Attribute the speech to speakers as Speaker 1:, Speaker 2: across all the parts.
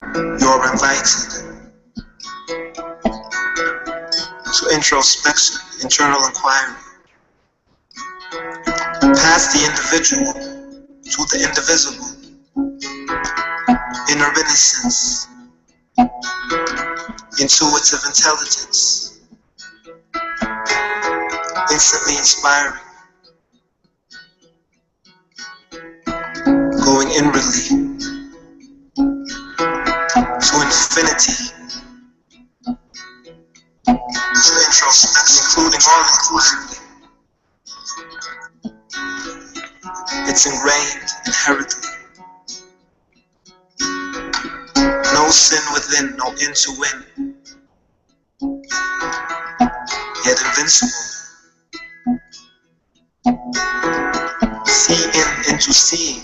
Speaker 1: You're invited to introspection, internal inquiry, past the individual to the indivisible, inner innocence, intuitive intelligence, instantly inspiring, going inwardly to infinity, to introspection, including all inclusively. It's ingrained inherently. No sin within, no end to win, yet invincible. See into seeing,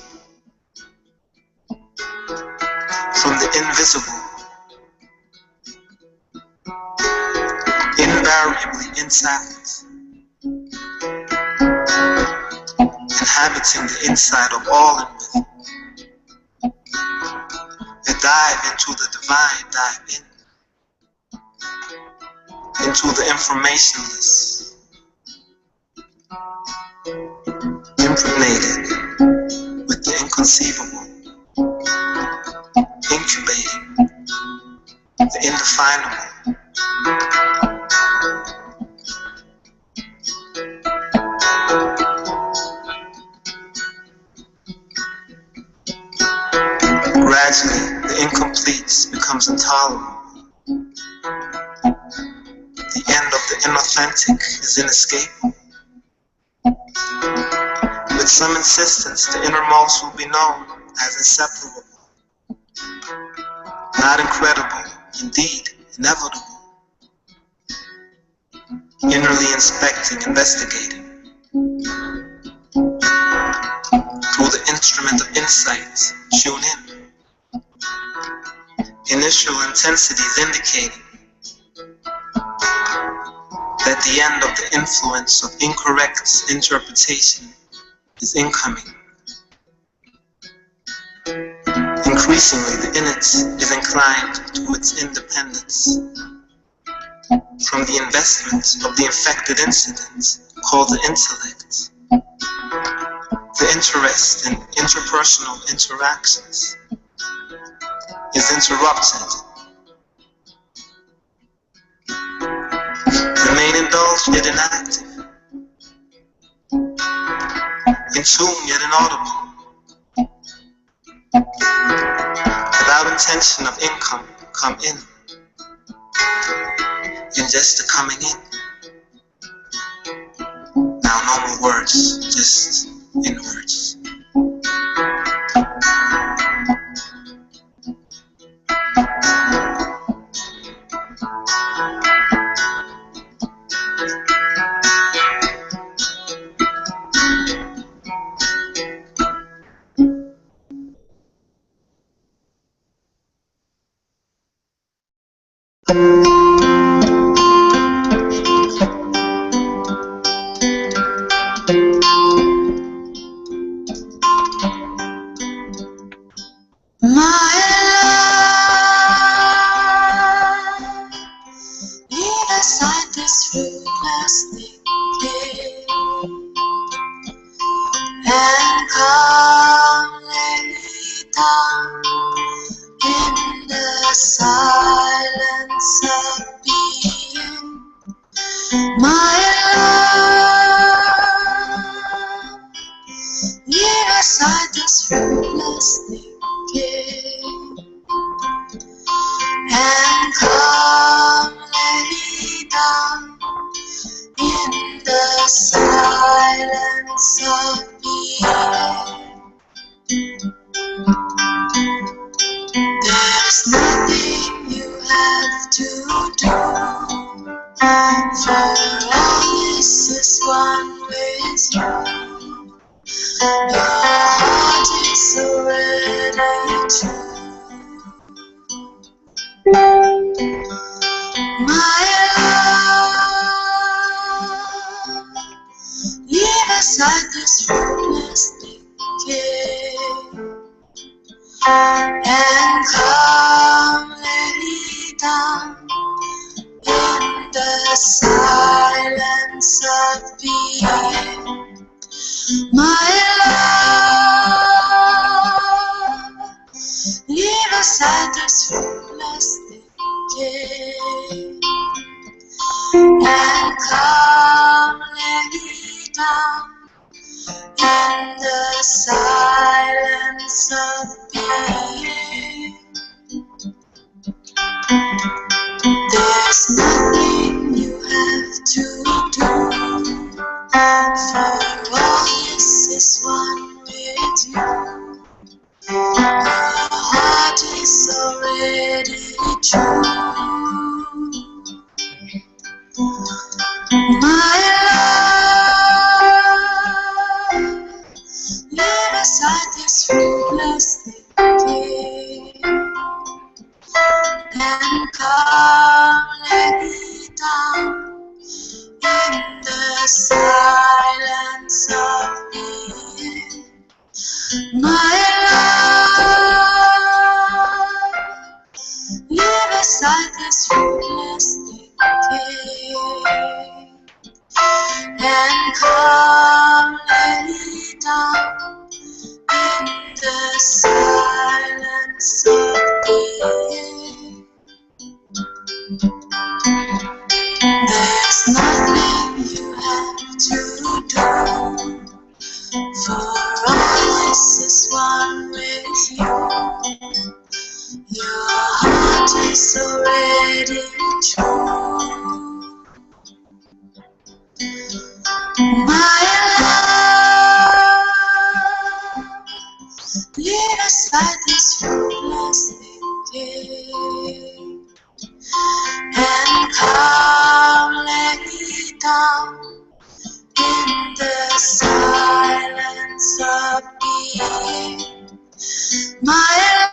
Speaker 1: from the invisible, invariably intact, inhabiting the inside of all and with. A dive into the divine, dive into the informationless, impregnated with the inconceivable, incubating the indefinable. Gradually, the incomplete becomes intolerable. The end of the inauthentic is inescapable. With some insistence, the innermost will be known as inseparable. Not incredible, indeed, inevitable. Innerly inspecting, investigating. Through the instrument of insight, tune in. Initial intensities indicating that the end of the influence of incorrect interpretation is incoming. Increasingly, the innate is inclined to its independence from the investment of the infected incident called the intellect. The interest in interpersonal interactions is interrupted. Remain indulged yet inactive, in tune yet inaudible, without intention of income, come in just the coming in. Now no more words, just inwards. And come leave aside this fruitless thinking, and come lay down in the silence of being. There's nothing you have to do, for all this is one with you. Your heart is already true. My love, leave aside this fruitless thinking, and come lay down in the silence of being. My love, leave aside this fruitless thinking, and come lay down in the silence of being. There's nothing you have to do, for all this is one with you. Your heart is already true. My love, leave aside this fruitless thinking, and come lay down in the silence of being. My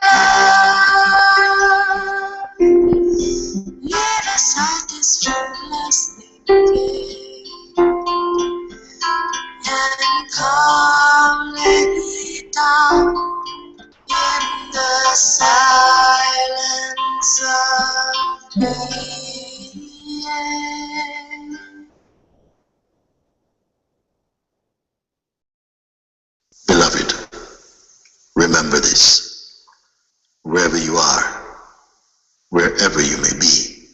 Speaker 1: love, leave aside this fruitless thinking, and come lay down in the silence of being.
Speaker 2: Beloved, remember this. Wherever you are, wherever you may be,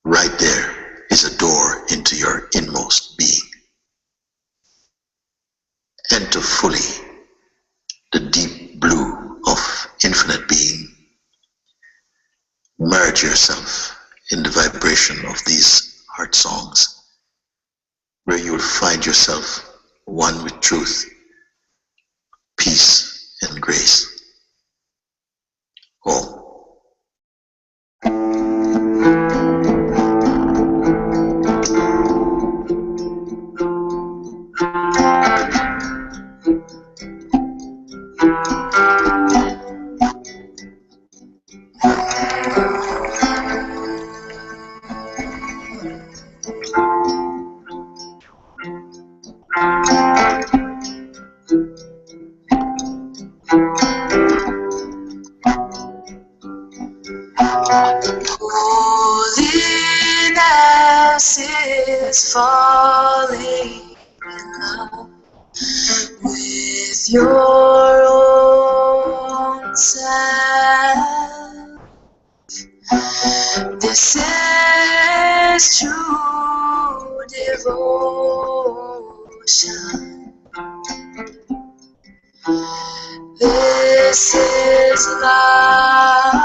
Speaker 2: right there is a door into your inmost being. Enter fully the deep blue of infinite being. Merge yourself in the vibration of these heart songs, where you will find yourself one with truth, peace, and grace. Om.
Speaker 1: Holiness is falling in love with your own self. This is true devotion. This is love.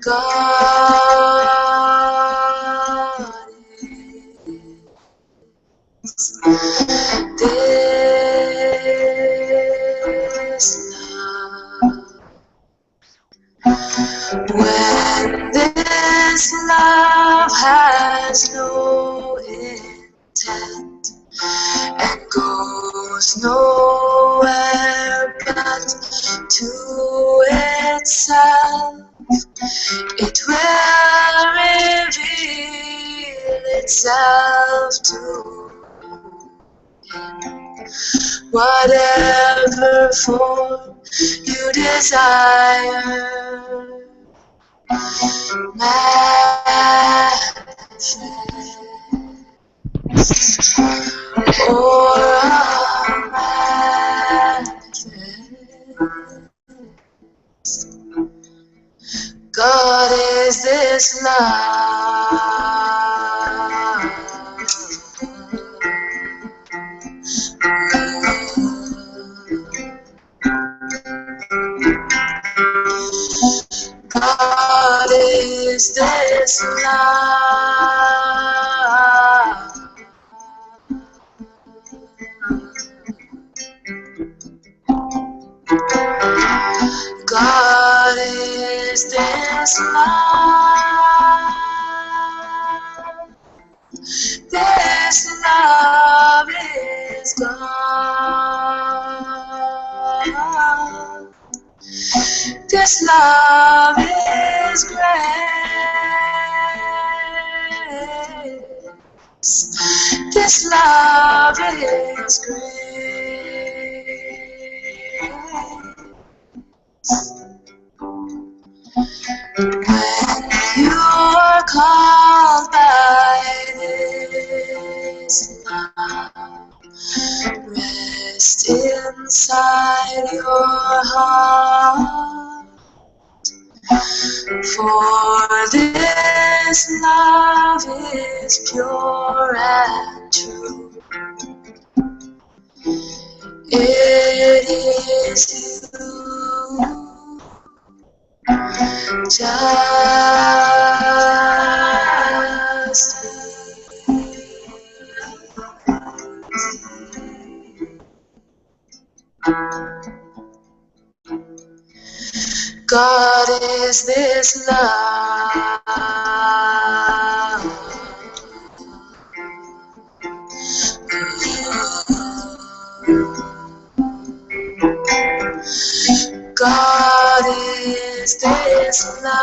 Speaker 1: God is this love. When this love has no intent and goes nowhere but to itself, it will reveal itself to him. Whatever form you desire, manifest or unmanifest. God is this love. God is this love. God is this love. This love is God. This love is grace. This love is grace. When you are called by this love, rest inside your heart. For this love is pure and true. It is you. Just be. God is this love. God is this love.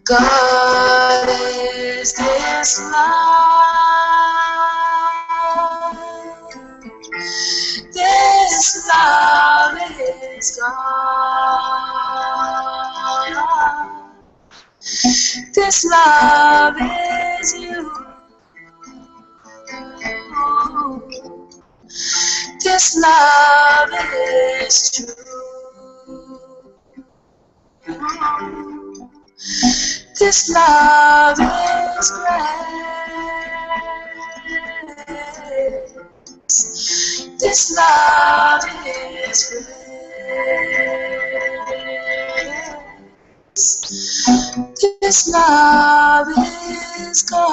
Speaker 1: God is this love. This love is God. This love is you. This love is true. This love is grace. This love is grace. This love is God.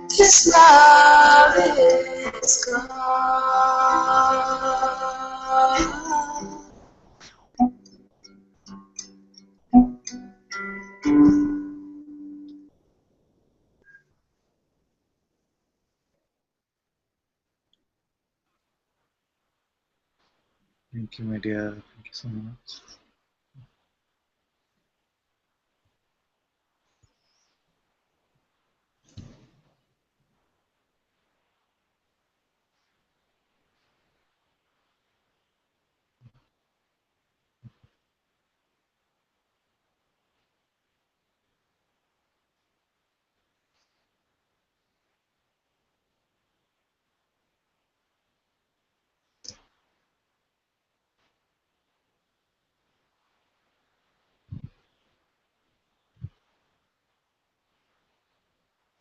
Speaker 1: This love is God.
Speaker 3: Thank you, my dear. Thank you so much.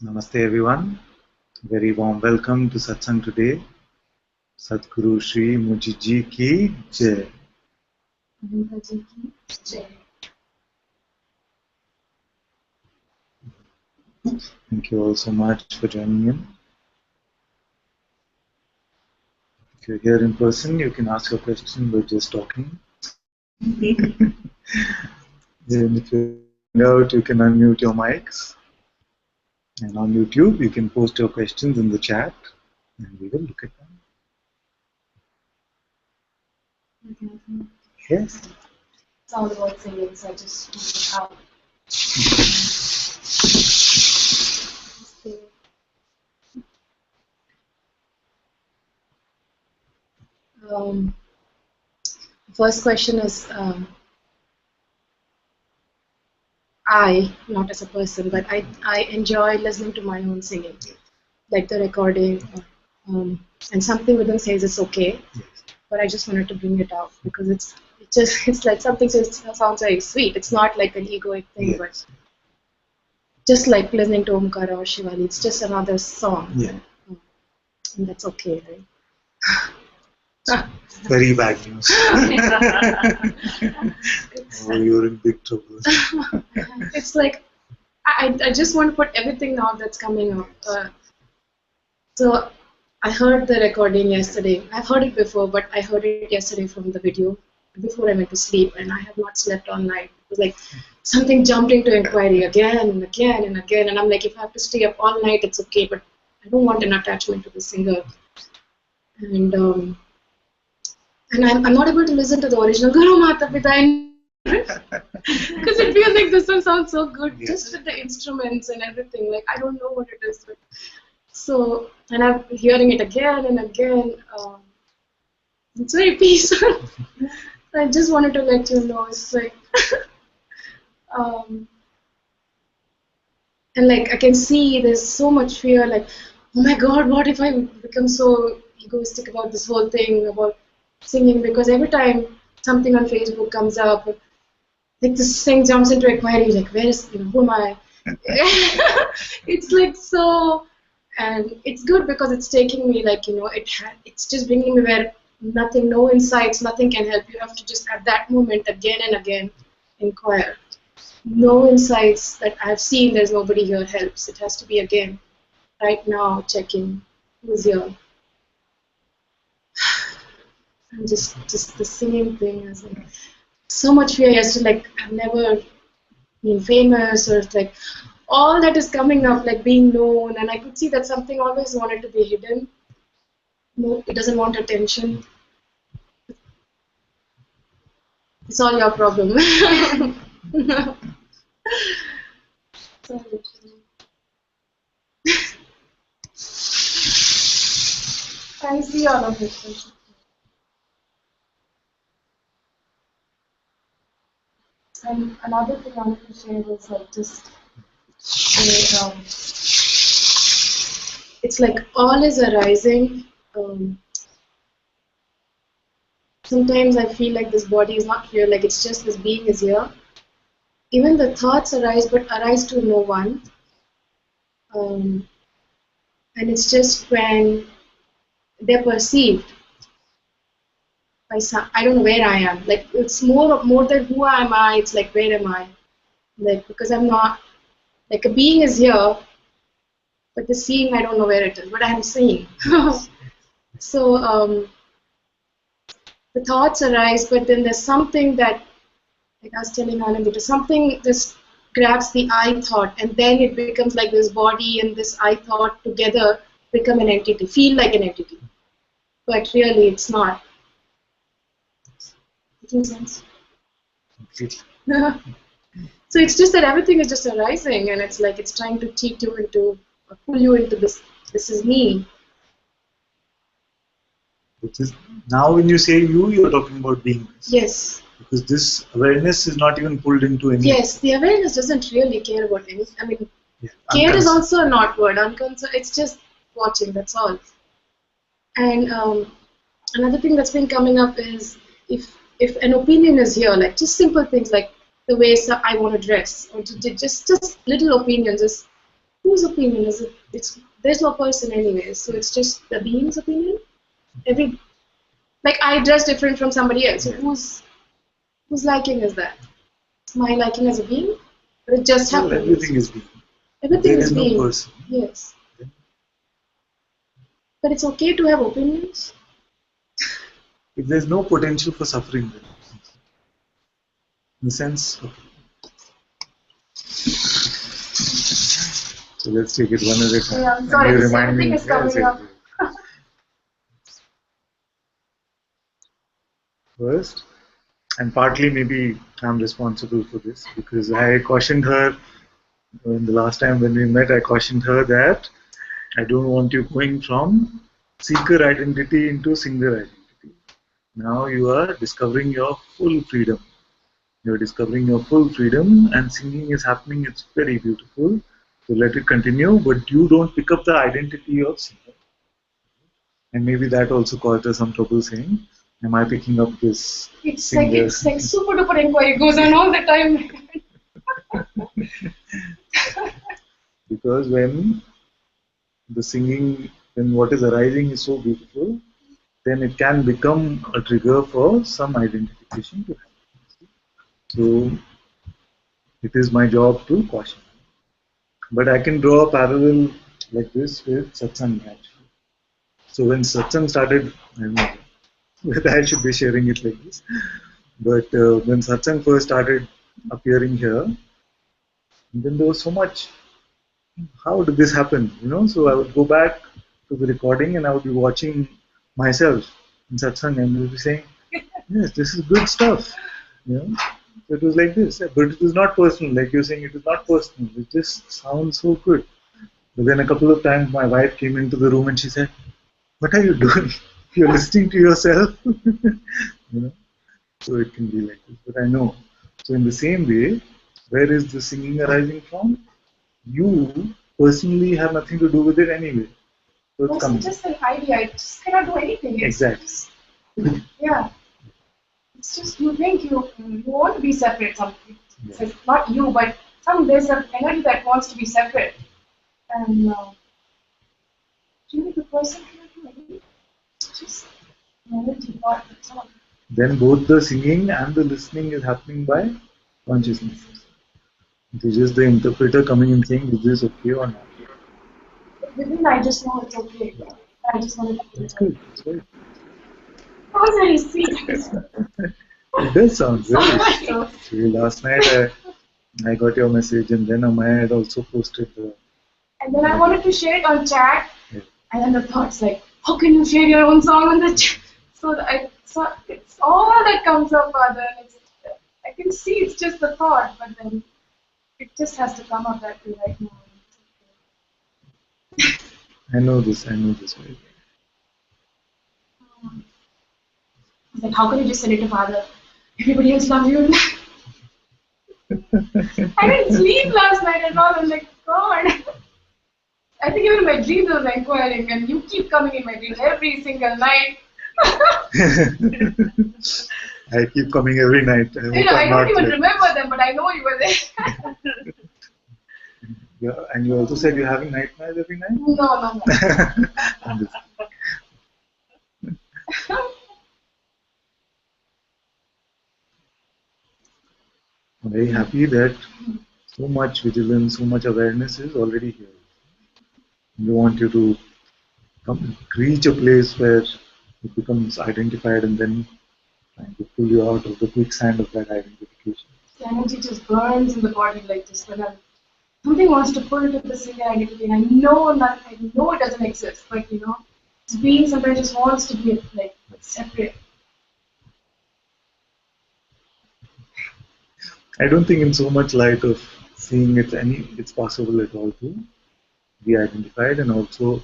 Speaker 3: Namaste, everyone. Very warm welcome to Satsang today. Satguru Shri Mujiji ki Jai. Thank you all so much for joining in. If you're here in person, you can ask your question by just talking. Then if you're out, you can unmute your mics. And on YouTube, you can post your questions in the chat and we will look at them. Yes.
Speaker 4: It's all about singing, so I just out. first question is, I, not as a person, but I enjoy listening to my own singing, like the recording, and something within says it's okay, but I just wanted to bring it out because it's like something sounds very sweet. It's not like an egoic thing, but just like listening to Omkara or Shivali, it's just another song. And that's okay, right?
Speaker 3: Very bad news. Oh, you're in big trouble.
Speaker 4: It's like I just want to put everything out that's coming up. So I heard the recording yesterday. I've heard it before, but I heard it yesterday from the video before I went to sleep, and I have not slept all night. It was like something jumped into inquiry again and again and again, and I'm like, if I have to stay up all night, it's okay, but I don't want an attachment to the singer. And I'm not able to listen to the original Guru Mata Pita because it feels like this one sounds so good, just with the instruments and everything. Like I don't know what it is, but so, and I'm hearing it again and again. It's very peaceful. I just wanted to let you know. It's like, and like I can see there's so much fear. Like, oh my God, what if I become so egoistic about this whole thing about singing? Because every time something on Facebook comes up, like this thing jumps into inquiry. Like, where is who am I? It's like so. And it's good because it's taking me like, it's just bringing me where nothing, no insights, nothing can help. You have to just at that moment again and again inquire. No insights that I've seen, there's nobody here helps. It has to be again, right now, checking who's here. And just the singing thing is like so much fear yesterday, like I've never been famous or like all that is coming up, like being known, and I could see that something always wanted to be hidden. No, it doesn't want attention. It's all your problem. I see all of it. And another thing I wanted to share was like just it's like all is arising. Sometimes I feel like this body is not here, like it's just this being is here. Even the thoughts arise, but arise to no one. And it's just when they're perceived by some, I don't know where I am. Like it's more than who am I, it's like where am I? Like because I'm not, like a being is here, but the seeing I don't know where it is, but I'm seeing. So the thoughts arise, but then there's something that, like I was telling Ananta, something just grabs the I thought, and then it becomes like this body and this I thought together become an entity, feel like an entity. But really it's not. Making sense?
Speaker 3: Completely.
Speaker 4: So it's just that everything is just arising, and it's like it's trying to cheat you into, or pull you into this is me.
Speaker 3: Which is, now when you say you're talking about beingness.
Speaker 4: Yes.
Speaker 3: Because this awareness is not even pulled into any.
Speaker 4: Yes, the awareness doesn't really care about anything. I mean, care is also a not word. It's just watching, that's all. And another thing that's been coming up is if an opinion is here, like just simple things like the way I want to dress, or just little opinions. Is whose opinion is it? There's no person anyway, so it's just the being's opinion. Like I dress different from somebody else. So whose liking is that? It's my liking as a being, but it just happens.
Speaker 3: Everything is being.
Speaker 4: Everything is being.
Speaker 3: No person.
Speaker 4: Yes. But it's okay to have opinions.
Speaker 3: If there's no potential for suffering, then, in a sense, okay. So let's take it one at a time.
Speaker 4: Yeah, I'm sorry, everything is coming up.
Speaker 3: First, and partly maybe I'm responsible for this because I cautioned her the last time when we met. I cautioned her that I don't want you going from seeker identity into singer identity. Now you are discovering your full freedom. You're discovering your full freedom, and singing is happening. It's very beautiful. So let it continue, but you don't pick up the identity of singer. And maybe that also caused us some trouble saying, am I picking up this singer?
Speaker 4: It's like super duper inquiry goes on all the time.
Speaker 3: Because when the singing, when what is arising is so beautiful, then it can become a trigger for some identification to happen. So it is my job to caution. But I can draw a parallel like this with Satsang actually. So when Satsang started, I don't know whether I should be sharing it like this, but when Satsang first started appearing here, then there was so much, how did this happen? So I would go back to the recording and I would be watching myself in Satsang and I would be saying, yes, this is good stuff. So it was like this, but it was not personal. Like you're saying, it is not personal. It just sounds so good. But then a couple of times my wife came into the room and she said, what are you doing? You're listening to yourself. So it can be like this. But I know. So in the same way, where is the singing arising from? You personally have nothing to do with it anyway. So it's
Speaker 4: Also, just an idea. I just cannot do anything.
Speaker 3: Exactly.
Speaker 4: Yeah. It's just you think you want to be separate. Something.
Speaker 3: Yeah.
Speaker 4: So it's not you, but there's an energy that wants to be separate. And really the person cannot do anything. It's just an energy part. That's all.
Speaker 3: Then both the singing and the listening is happening by consciousness. It is just the interpreter coming and saying, is this okay or not?
Speaker 4: Within, I just know it's okay. I just want to.
Speaker 3: That's good. That's good.
Speaker 4: That was very sweet.
Speaker 3: It does sound very sweet. Last night I got your message and then Amaya had also posted the...
Speaker 4: And then I wanted to share it on chat.
Speaker 3: Yeah.
Speaker 4: And then the thoughts like, how can you share your own song on the chat? So it's all that comes up, Father. I can see it's just the thought, but then it just has to come up that way right now.
Speaker 3: I know this right?
Speaker 4: It's like, how can you just send it to Father? Everybody else loves you. I didn't sleep last night at all. I'm like, God. I think even in my dreams I was inquiring, and you keep coming in my dreams every single night.
Speaker 3: I keep coming every night.
Speaker 4: I don't even remember them, but I know you were there.
Speaker 3: Yeah, and you also said you're having nightmares every night?
Speaker 4: No.
Speaker 3: I'm very happy that so much vigilance, so much awareness is already here. We want you to reach a place where it becomes identified and then trying to pull you out of the quicksand of that identification.
Speaker 4: The energy just burns in the body like this. When something wants to pull to the single identity, and I know it doesn't exist, but this being sometimes just wants to be like separate.
Speaker 3: I don't think in so much light of seeing it's possible at all to be identified, and also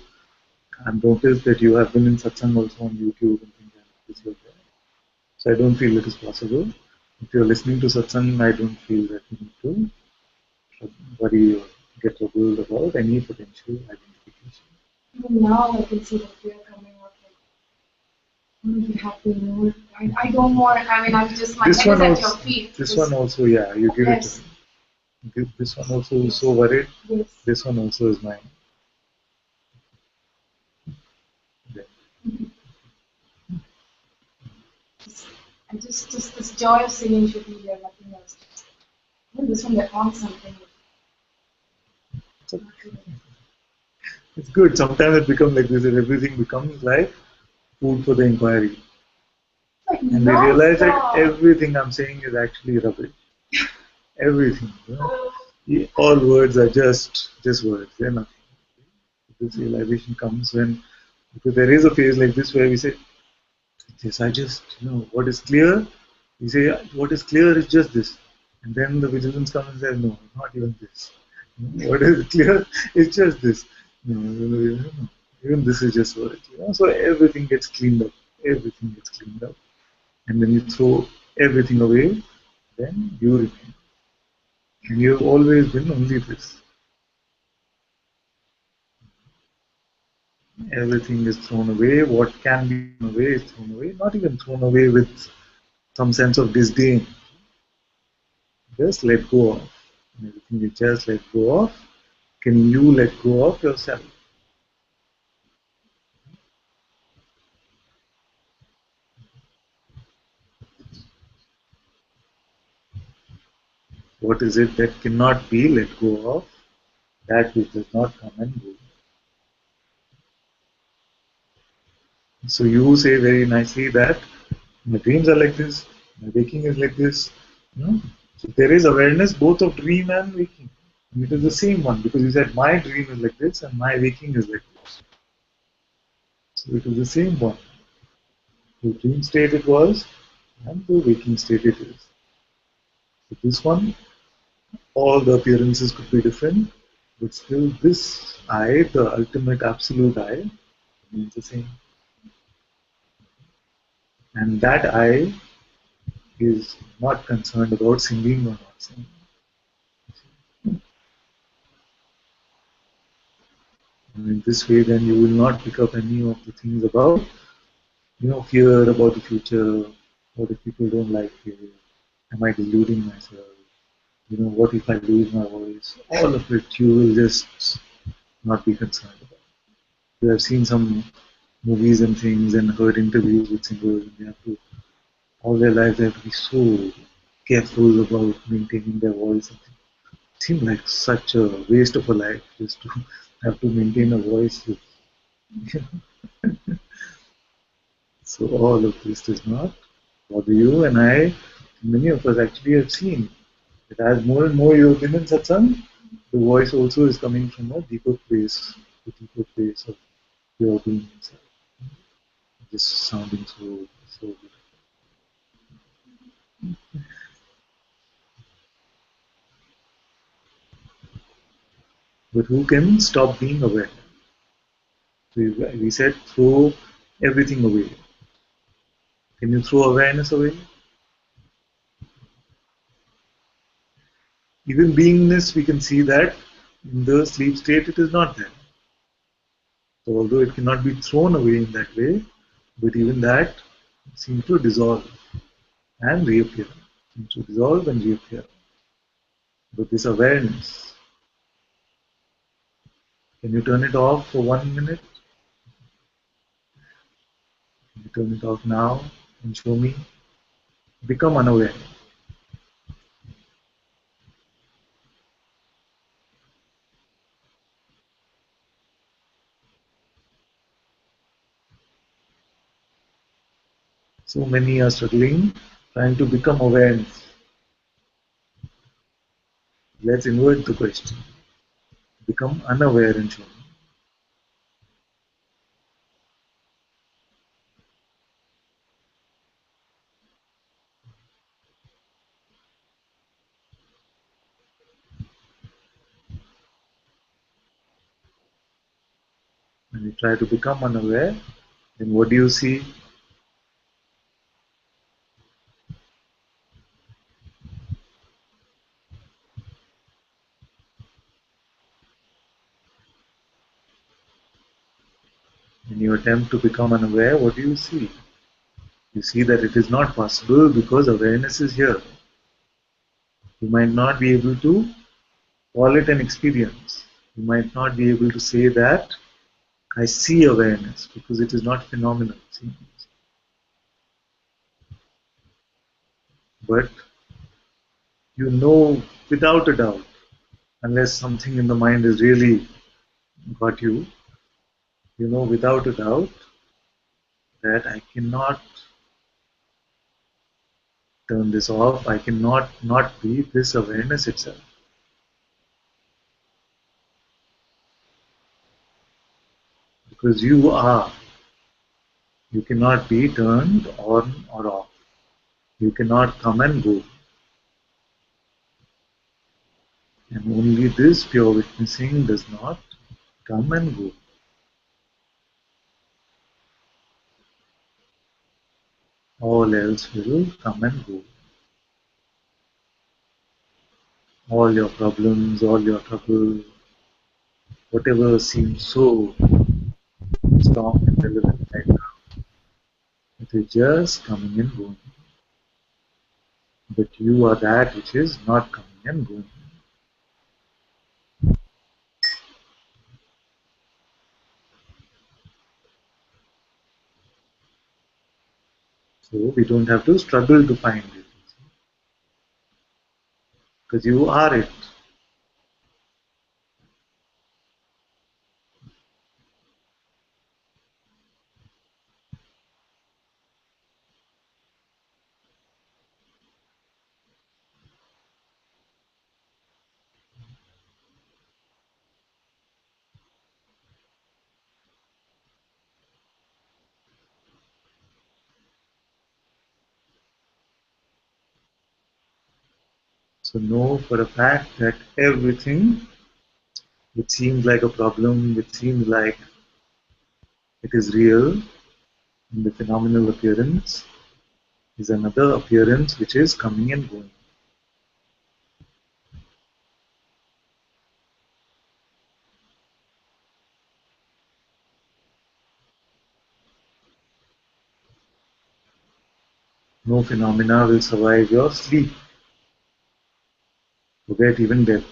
Speaker 3: I've noticed that you have been in satsang also on YouTube and things like this. So I don't feel it is possible. If you're listening to satsang, I don't feel that you need to worry or get troubled about any potential identification.
Speaker 4: Even now I can see the fear coming out. Like, I want to be happy more. I don't want. I'm just my head is at your feet.
Speaker 3: This one also, yeah, you give it to me. This one also is so worried.
Speaker 4: Yes.
Speaker 3: This one also is mine. Yeah.
Speaker 4: And just this joy of singing should be there, nothing else. Even this one that wants something.
Speaker 3: It's good. Sometimes it becomes like this, and everything becomes like food for the inquiry.
Speaker 4: Like
Speaker 3: and they realize that everything I'm saying is actually rubbish. Everything. All words are just words. They're nothing. This realization comes when, because there is a phase like this where we say, yes, I just, what is clear, we say, what is clear is just this. And then the vigilance comes and says, no, not even this. What is clear is just this. No, even this is just words. So everything gets cleaned up. Everything gets cleaned up. And when you throw everything away, then you remain. And you have always been only this. Everything is thrown away. What can be thrown away is thrown away. Not even thrown away with some sense of disdain. Just let go of. Everything you just let go of. Can you let go of yourself? What is it that cannot be let go of? That which does not come and go. So you say very nicely that my dreams are like this, my waking is like this. So there is awareness both of dream and waking. And it is the same one because you said my dream is like this and my waking is like this. So it is the same one. The dream state it was and the waking state it is. So this one, all the appearances could be different, but still this I, the ultimate absolute I, remains the same. And that I is not concerned about singing or not singing. And in this way, then you will not pick up any of the things about, fear about the future. What if people don't like it? Am I deluding myself? What if I lose my voice? All of it you will just not be concerned about. You have seen some movies and things and heard interviews with singers, and they have to, all their lives, they have to be so careful about maintaining their voice. It seems like such a waste of a life just to have to maintain a voice. So all of this does not bother you, and many of us actually have seen that as more and more you have been in satsang, the voice also is coming from a deeper place of your being inside. Just sounding so good. But who can stop being aware? So we said throw everything away. Can you throw awareness away? Even beingness, we can see that in the sleep state it is not there. So although it cannot be thrown away in that way, but even that seems to dissolve and reappear. Seems to dissolve and reappear. But this awareness, can you turn it off for 1 minute? Can you turn it off now and show me? Become unaware. So many are struggling trying to become awareness. Let's invert the question. Become unaware and show me. When you try to become unaware, then what do you see? When you attempt to become unaware, what do you see? You see that it is not possible because awareness is here. You might not be able to call it an experience. You might not be able to say that I see awareness because it is not phenomenal. But you know without a doubt, unless something in the mind has really got you, you know without a doubt that I cannot turn this off, I cannot not be this awareness itself. Because you are. You cannot be turned on or off. You cannot come and go. And only this pure witnessing does not come and go. all else will come and go. All your problems, all your trouble, whatever seems so strong and relevant right now, it is just coming and going. But you are that which is not coming and going. So we don't have to struggle to find it. Because you are it. So know for a fact that everything which seems like a problem, which seems like it is real in the phenomenal appearance, is another appearance which is coming and going. No phenomena will survive your sleep. Forget even death.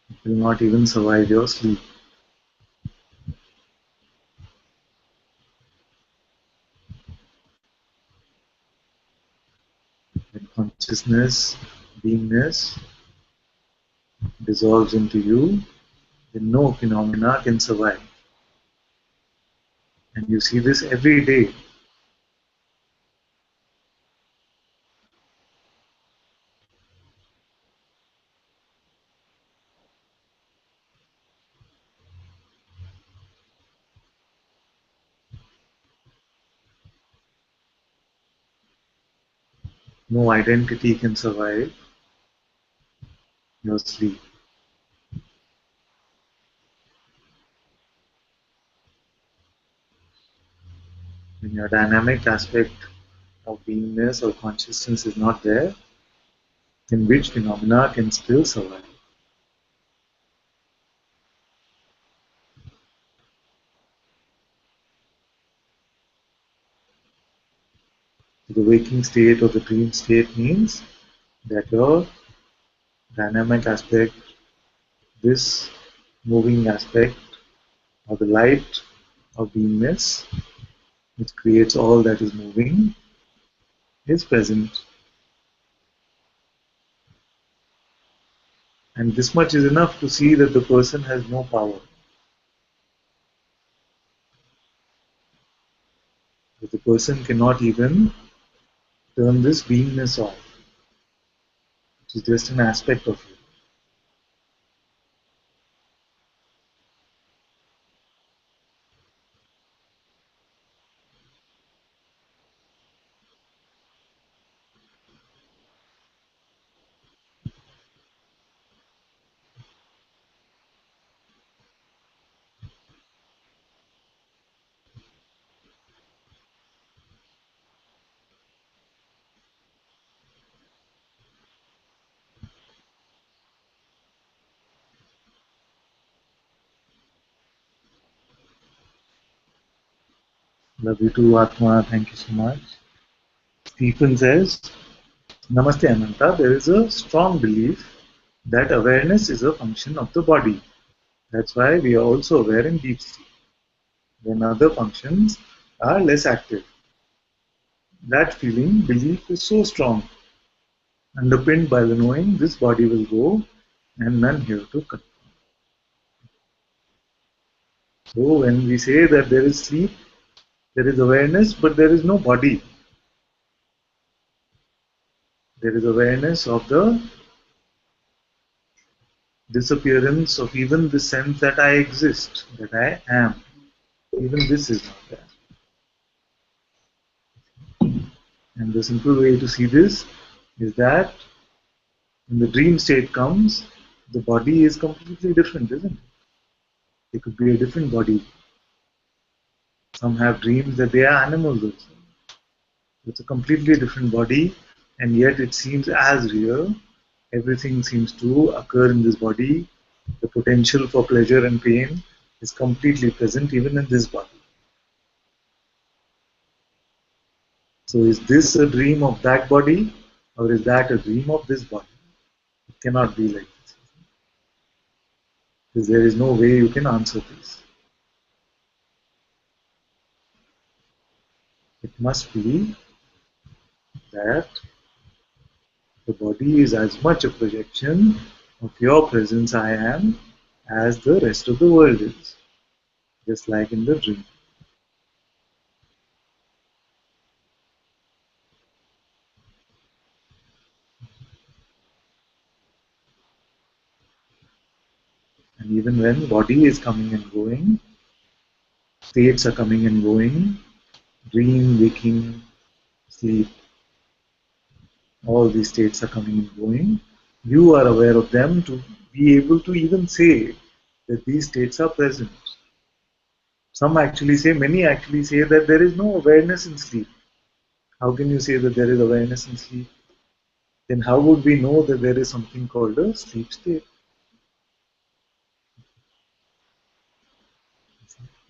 Speaker 3: It will not even survive your sleep. When consciousness, beingness dissolves into you, then no phenomena can survive. And you see this every day. No identity can survive your sleep. When your dynamic aspect of beingness or consciousness is not there, then which phenomena can still survive? The waking state or the dream state means that your dynamic aspect, this moving aspect, or the light of beingness, which creates all that is moving, is present. And this much is enough to see that the person has no power. That the person cannot even turn this beingness off, which is just an aspect of you. Love you too, Atma. Thank you so much. Stephen says, Namaste Ananta, there is a strong belief that awareness is a function of the body. That's why we are also aware in deep sleep, when other functions are less active. That feeling, belief is so strong, underpinned by the knowing this body will go and none here to come. So when we say that there is sleep, there is awareness, but there is no body. There is awareness of the disappearance of even the sense that I exist, that I am. Even this is not there. And the simple way to see this is that when the dream state comes, the body is completely different, isn't it? It could be a different body. Some have dreams that they are animals also. It's a completely different body, and yet it seems as real. Everything seems to occur in this body. The potential for pleasure and pain is completely present even in this body. So is this a dream of that body, or is that a dream of this body? It cannot be like this. Because there is no way you can answer this. It must be that the body is as much a projection of your presence I am as the rest of the world is, just like in the dream. And even when body is coming and going, states are coming and going, dream, waking, sleep, all these states are coming and going, you are aware of them to be able to even say that these states are present. Some actually say, many actually say that there is no awareness in sleep. How can you say that there is awareness in sleep? Then how would we know that there is something called a sleep state?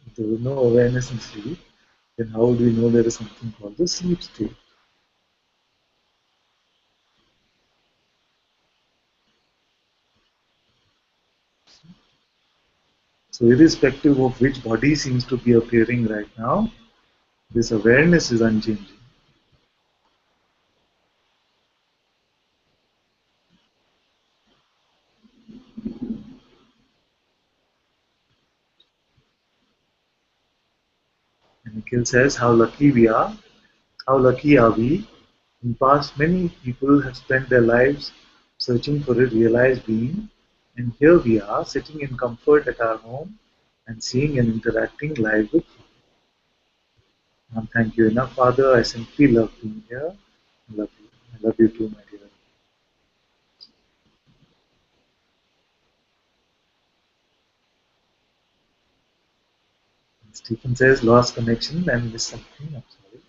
Speaker 3: If there is no awareness in sleep, then how would we know there is something called the sleep state? So irrespective of which body seems to be appearing right now, this awareness is unchanging. And Nikhil says, how lucky are we? In past, many people have spent their lives searching for a realized being, and here we are sitting in comfort at our home and seeing and interacting live with you. Can't thank you enough, Father. I simply love being here. I love you. I love you too, my dear. Stephen says, lost connection and missed something. I'm sorry.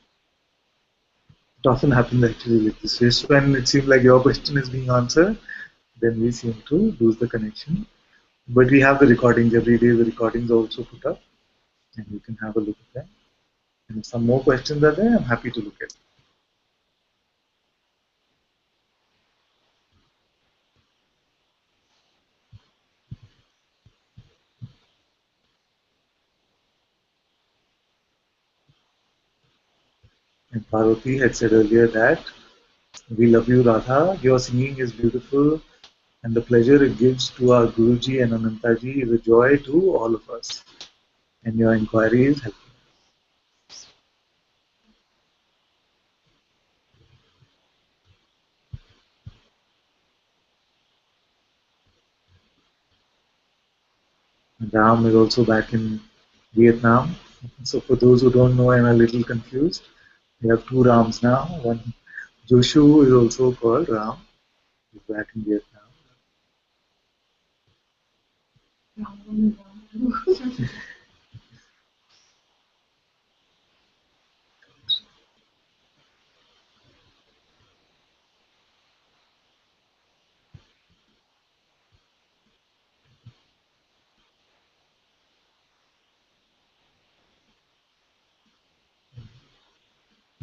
Speaker 3: It often happens actually like this. Just when it seems like your question is being answered, then we seem to lose the connection. But we have the recordings every day. The recordings are also put up, and you can have a look at them. And if some more questions are there, I'm happy to look at them. And Parvati had said earlier that we love you, Radha. Your singing is beautiful, and the pleasure it gives to our Guruji and Anantaji is a joy to all of us. And your inquiry is helpful. And Ram is also back in Vietnam. So for those who don't know and are a little confused, we have two Rams now. One Joshu is also called Ram. He's back in Vietnam.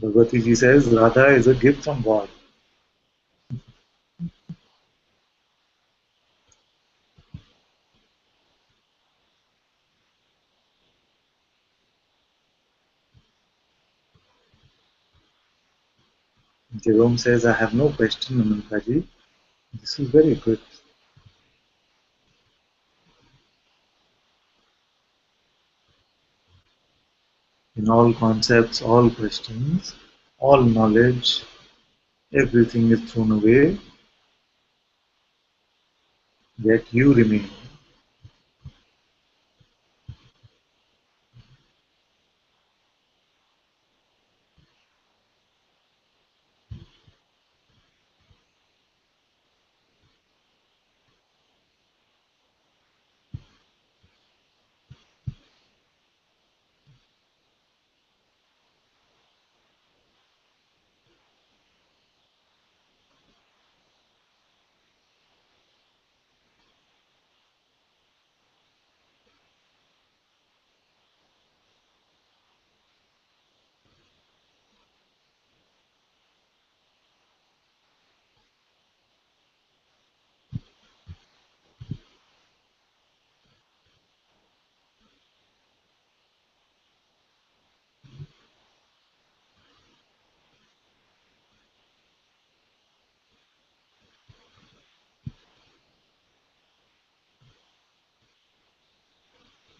Speaker 3: Bhagavati ji says Radha is a gift from God. Jerome says, I have no question, Anantaji. This is very good. In all concepts, all questions, all knowledge, everything is thrown away, yet you remain.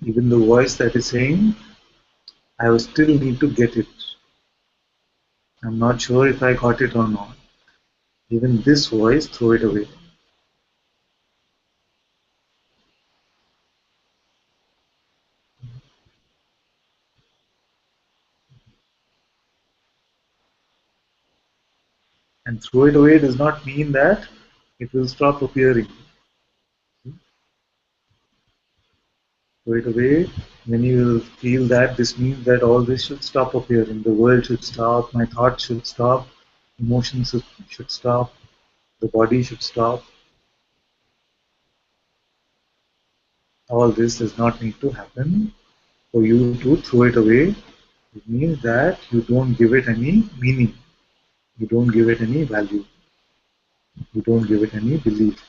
Speaker 3: Even the voice that is saying, I will still need to get it. I'm not sure if I got it or not. Even this voice, throw it away. And throw it away does not mean that it will stop appearing. Throw it away when you will feel that this means that all this should stop appearing. The world should stop, my thoughts should stop, emotions should stop, the body should stop. All this does not need to happen. For you to throw it away, it means that you don't give it any meaning. You don't give it any value. You don't give it any belief.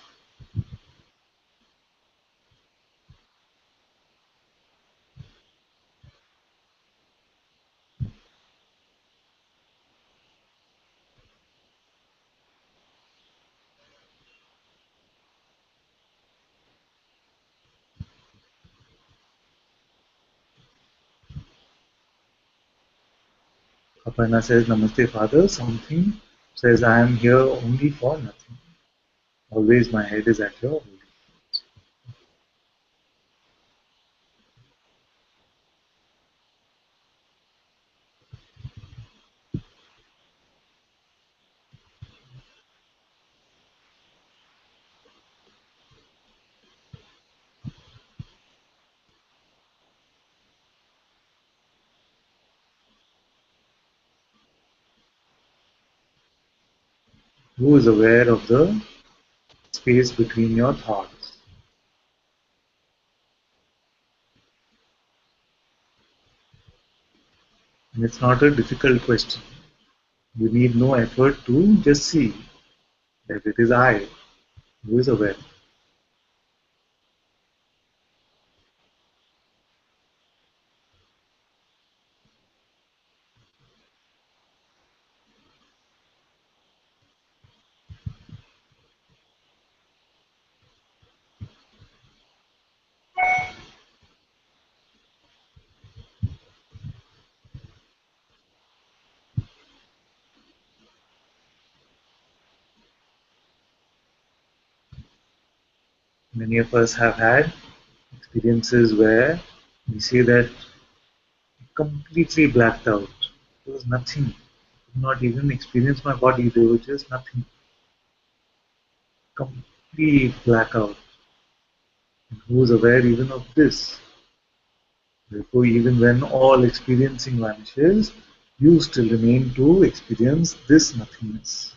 Speaker 3: Aparna says, Namaste Father. Something says, I am here only for nothing. Always my head is at your feet. Who is aware of the space between your thoughts? And it's not a difficult question. You need no effort to just see that it is I who is aware. Many of us have had experiences where we say that completely blacked out. There was nothing. I could not even experience my body. There was just nothing. Complete blackout. And who is aware even of this? Therefore, even when all experiencing vanishes, you still remain to experience this nothingness.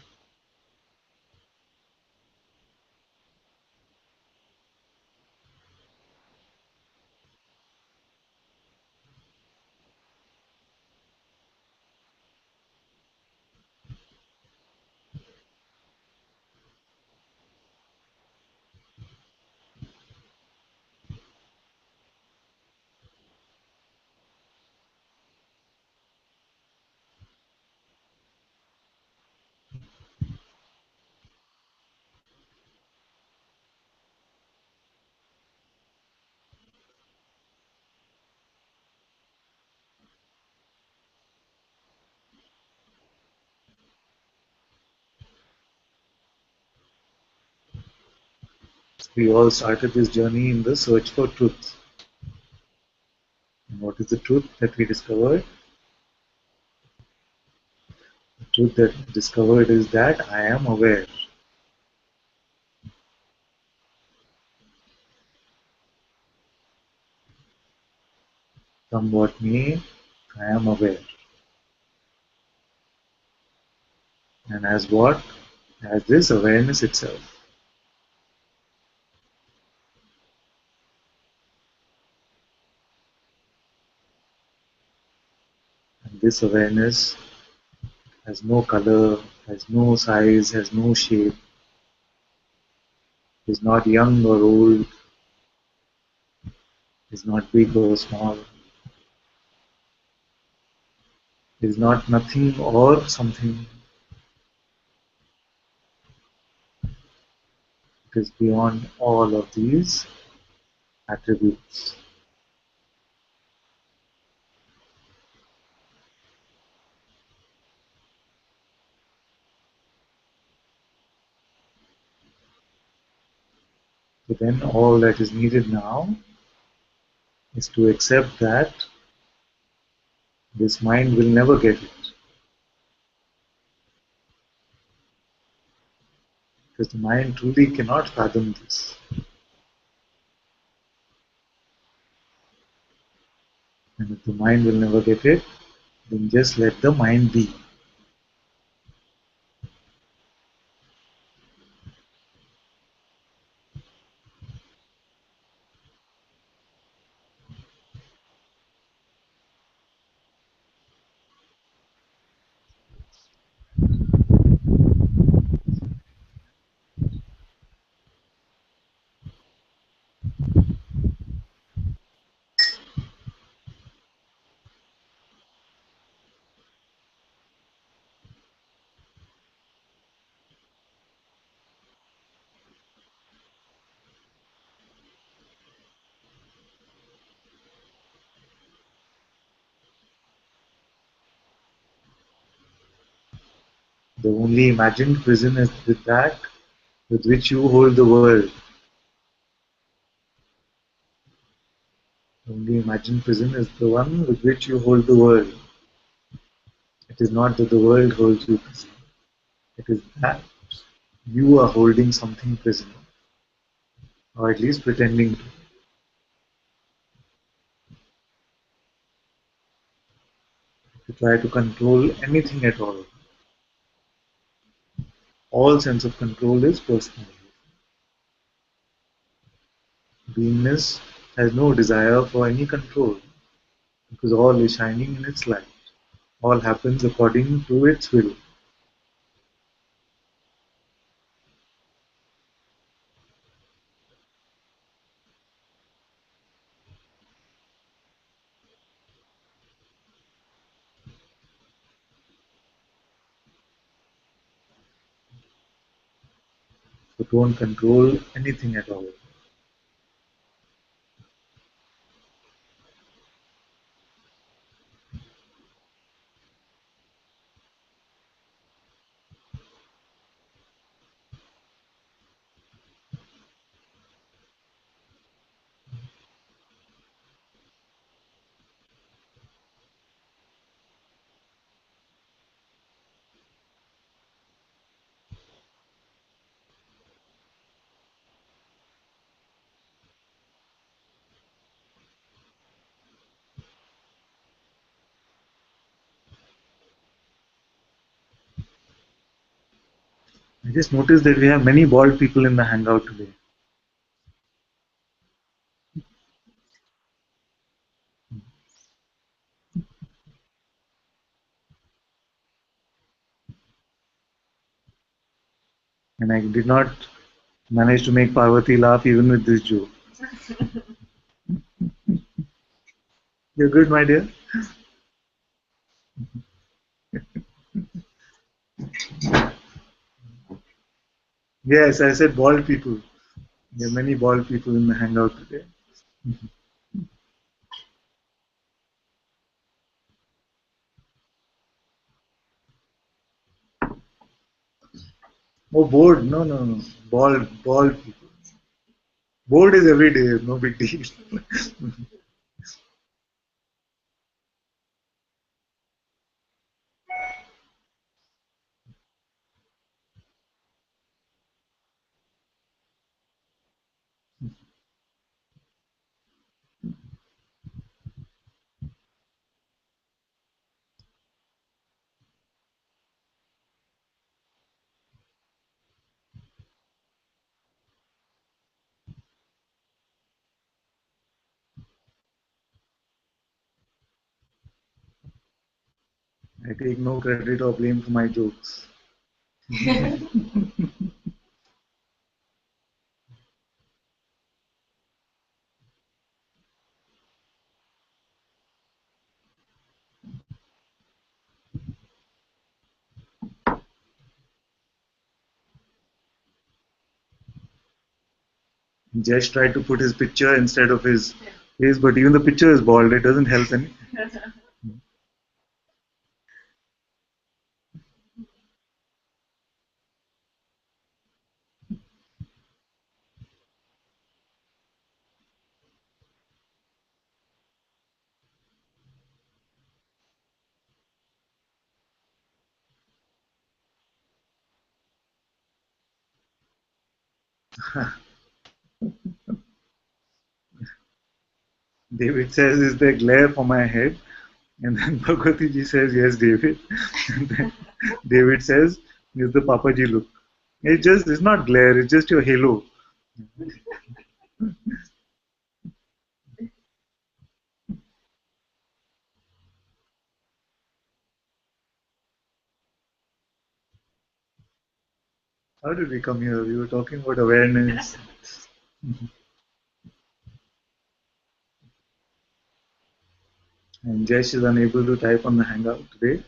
Speaker 3: We all started this journey in the search for truth. And what is the truth that we discovered? The truth that we discovered is that I am aware. Come what may, I am aware. And as what? As this awareness itself. And this awareness has no color, has no size, has no shape, is not young or old, is not big or small, is not nothing or something. It is beyond all of these attributes. So then all that is needed now is to accept that this mind will never get it. Because the mind truly cannot fathom this. And if the mind will never get it, then just let the mind be. The only imagined prison is with that with which you hold the world. The only imagined prison is the one with which you hold the world. It is not that the world holds you prisoner. It is that you are holding something prisoner, or at least pretending to. To try to control anything at all sense of control is personal. Beingness has no desire for any control because all is shining in its light. All happens according to its will. So don't control anything at all. I just noticed that we have many bald people in the hangout today. And I did not manage to make Parvati laugh even with this joke. You're good, my dear? Yes, I said bald people. There are many bald people in the hangout today. Oh, bored? No, no, no. Bald people. Bored is every day, no big deal. I take no credit or blame for my jokes. Jesh tried to put his picture instead of his face, but even the picture is bald. It doesn't help any. David says, is there glare for my head? And then Bhagwati ji says, yes, David. And then David says, is the Papaji look. It's not glare, it's just your halo. How did we come here? We were talking about awareness. And Jesh is unable to type on the Hangout today.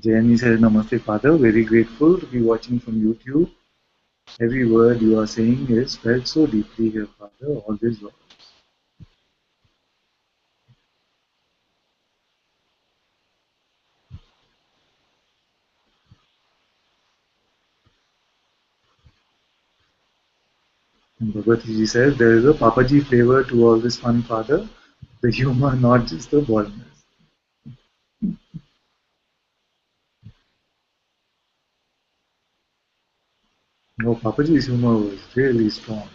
Speaker 3: Jayani says, Namaste Father, very grateful to be watching from YouTube. Every word you are saying is felt so deeply here, Father, always love. And Bhagwati ji says, there is a Papaji flavor to all this fun, Father. The humor, not just the boldness. No, Papaji's humor was really strong.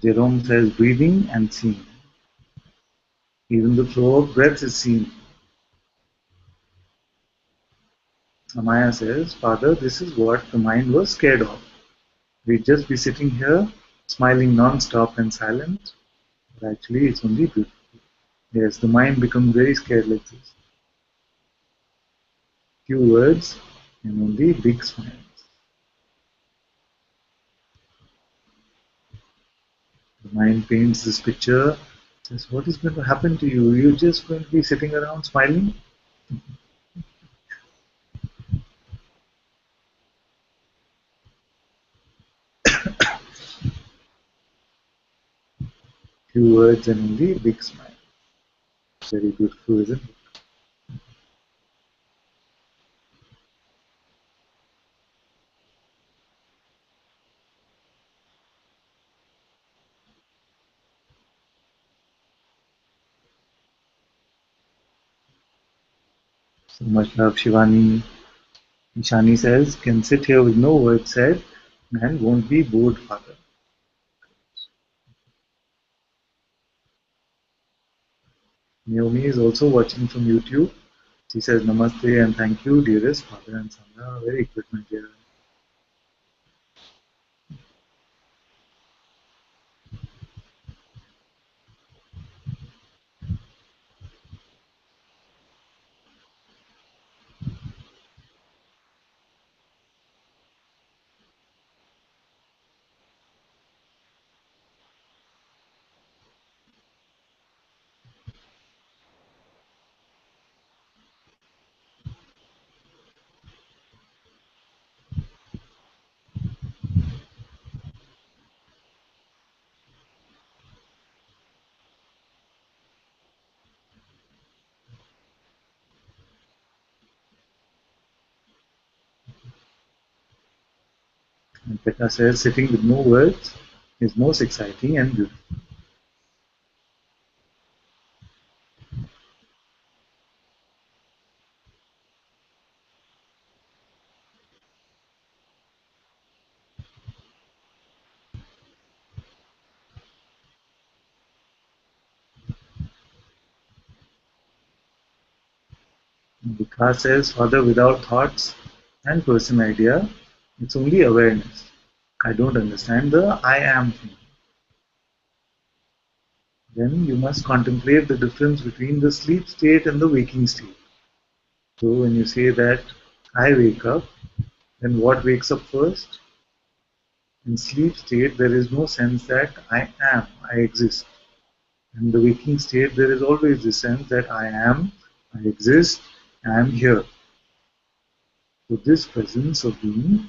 Speaker 3: Jerome says, breathing and seeing. Even the flow of breath is seen. Amaya says, Father, this is what the mind was scared of. We'd just be sitting here, smiling non-stop and silent, but actually it's only beautiful. Yes, the mind becomes very scared like this. Few words and only big smiles. The mind paints this picture, says, what is going to happen to you? You're just going to be sitting around smiling? Few words and only big smile. Very beautiful, isn't it? So much love, Shivani. Ishani says, can sit here with no word said and won't be bored, Father. Naomi is also watching from YouTube. She says, Namaste and thank you, dearest Father and Sangha. Very good, my dear. And Pekka says, sitting with no words is most exciting and beautiful. Vikas says, Father, without thoughts and person idea, it's only awareness. I don't understand the I am thing. Then you must contemplate the difference between the sleep state and the waking state. So when you say that I wake up, then what wakes up first? In sleep state, there is no sense that I am, I exist. In the waking state, there is always the sense that I am, I exist, I am here. So this presence of being,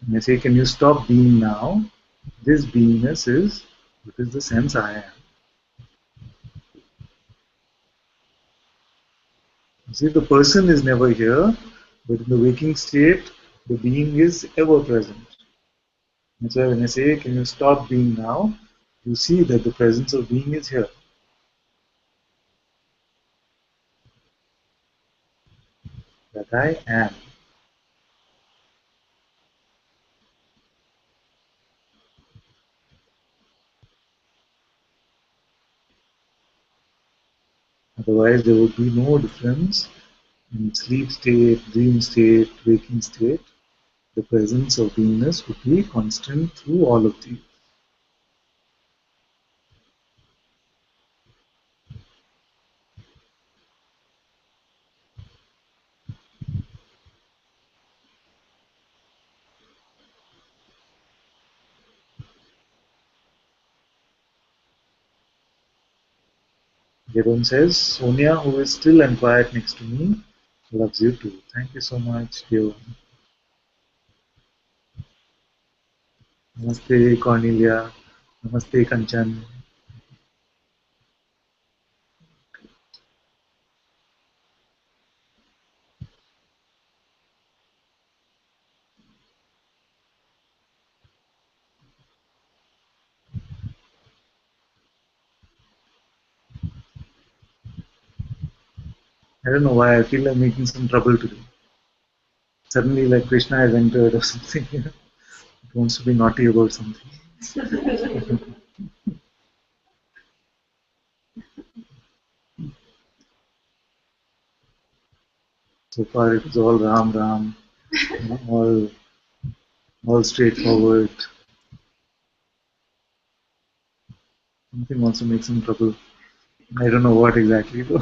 Speaker 3: when I say, can you stop being now? This beingness is what is the sense I am. You see, the person is never here, but in the waking state, the being is ever present. That's why when I say, can you stop being now? You see that the presence of being is here. That I am. Otherwise, there would be no difference in sleep state, dream state, waking state. The presence of beingness would be constant through all of these. Devon says, Sonia, who is still and quiet next to me, loves you too. Thank you so much, Devon. Namaste, Cornelia. Namaste, Kanchan. I don't know why I feel I'm making some trouble today. Suddenly, like Krishna has entered or something. It wants to be naughty about something. So far, it was all Ram Ram, all straightforward. Something wants to make some trouble. I don't know what exactly though.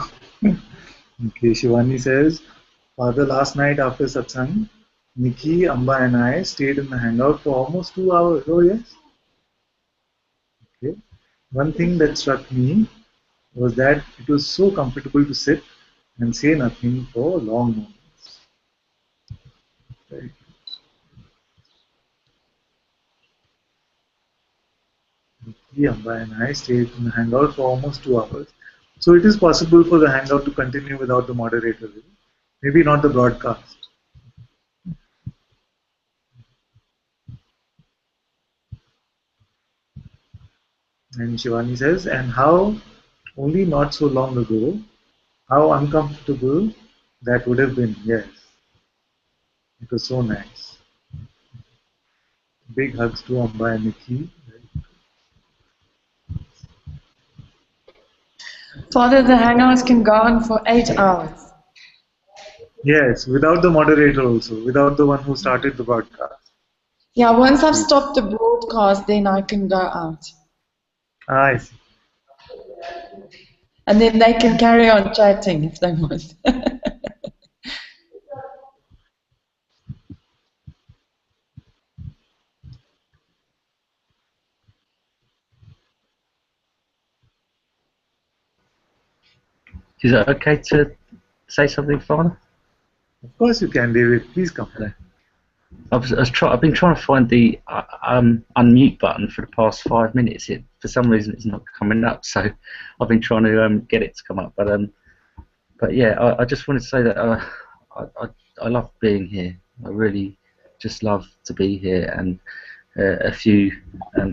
Speaker 3: Okay, Shivani says, Father, last night after Satsang, Nikki, Amba and I stayed in the hangout for almost 2 hours. Oh yes. Okay. One thing that struck me was that it was so comfortable to sit and say nothing for long moments. Right. Nikki, Amba and I stayed in the hangout for almost 2 hours. So it is possible for the hangout to continue without the moderator. Maybe not the broadcast. And Shivani says, and how only not so long ago, how uncomfortable that would have been. Yes, it was so nice. Big hugs to Amba and Nikki.
Speaker 5: Father, the hangouts can go on for 8 hours.
Speaker 3: Yes, without the moderator also, without the one who started the broadcast.
Speaker 5: Yeah, once I've stopped the broadcast, then I can go out.
Speaker 3: I see.
Speaker 5: And then they can carry on chatting if they want.
Speaker 6: Is it okay to say something, Father?
Speaker 3: Of course you can, David. Please come.
Speaker 6: I've been trying to find the unmute button for the past 5 minutes. For some reason, it's not coming up. So I've been trying to get it to come up. But yeah, I just wanted to say that I love being here. I really just love to be here, and a few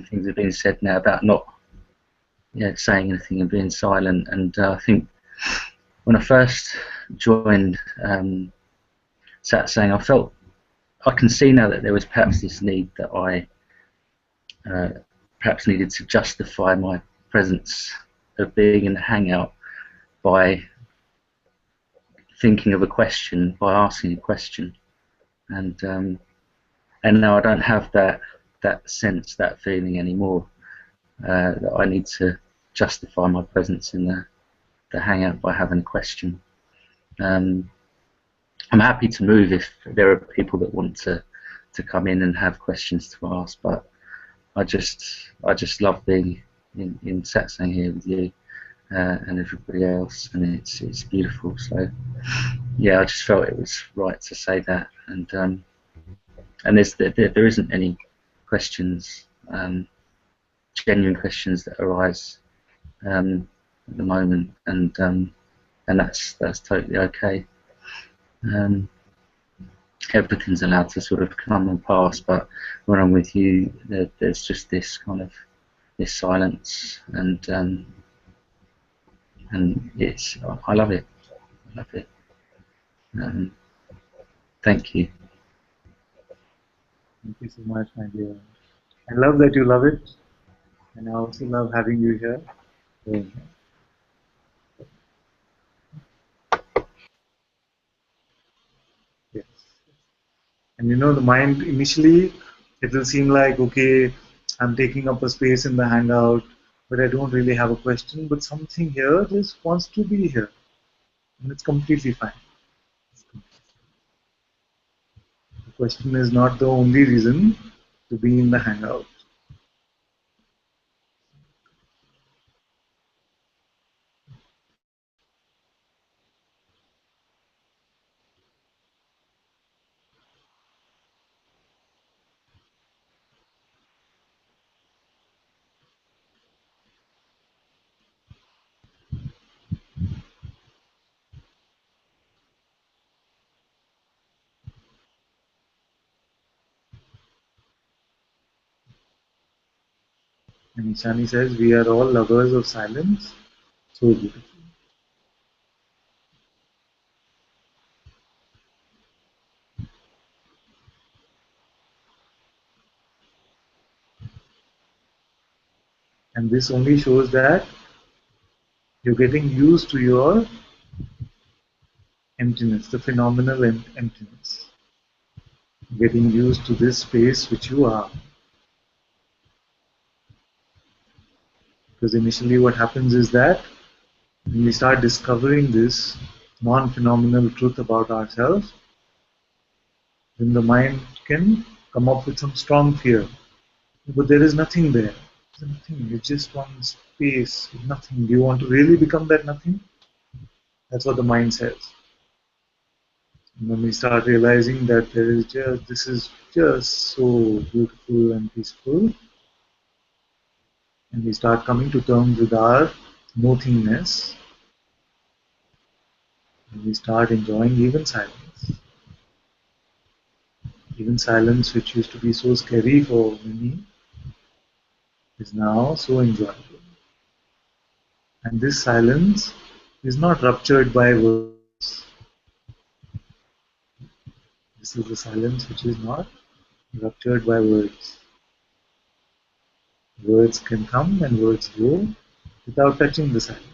Speaker 6: things have been said now about not saying anything and being silent. And I think when I first joined Satsang, I can see now that there was perhaps this need that I perhaps needed to justify my presence of being in the Hangout by thinking of a question, by asking a question, and now I don't have that sense, that feeling anymore, that I need to justify my presence in the Hangout by having a question. I'm happy to move if there are people that want to come in and have questions to ask, but I just love being in Satsang here with you and everybody else, and it's beautiful. So yeah, I just felt it was right to say that, and there isn't any questions, genuine questions that arise at the moment, and that's totally okay. Everything's allowed to sort of come and pass, but when I'm with you, there's just this kind of this silence, and it's I love it. I love it. Thank you.
Speaker 3: Thank you so much, my dear. I love that you love it, and I also love having you here. Yes. And you know, the mind initially, it will seem like, okay, I'm taking up a space in the Hangout, but I don't really have a question. But something here just wants to be here, and it's completely fine. The question is not the only reason to be in the Hangout. And Ishani says, we are all lovers of silence. So beautiful. And this only shows that you're getting used to your emptiness, the phenomenal emptiness. Getting used to this space which you are. Because initially what happens is that when we start discovering this non-phenomenal truth about ourselves, then the mind can come up with some strong fear. But there is nothing there. There's nothing. It's just one space with nothing. Do you want to really become that nothing? That's what the mind says. And when we start realizing that this is just so beautiful and peaceful, and we start coming to terms with our nothingness, and we start enjoying even silence. Even silence, which used to be so scary for many, is now so enjoyable. And this silence is not ruptured by words. This is the silence which is not ruptured by words. Words can come and words go without touching the silence.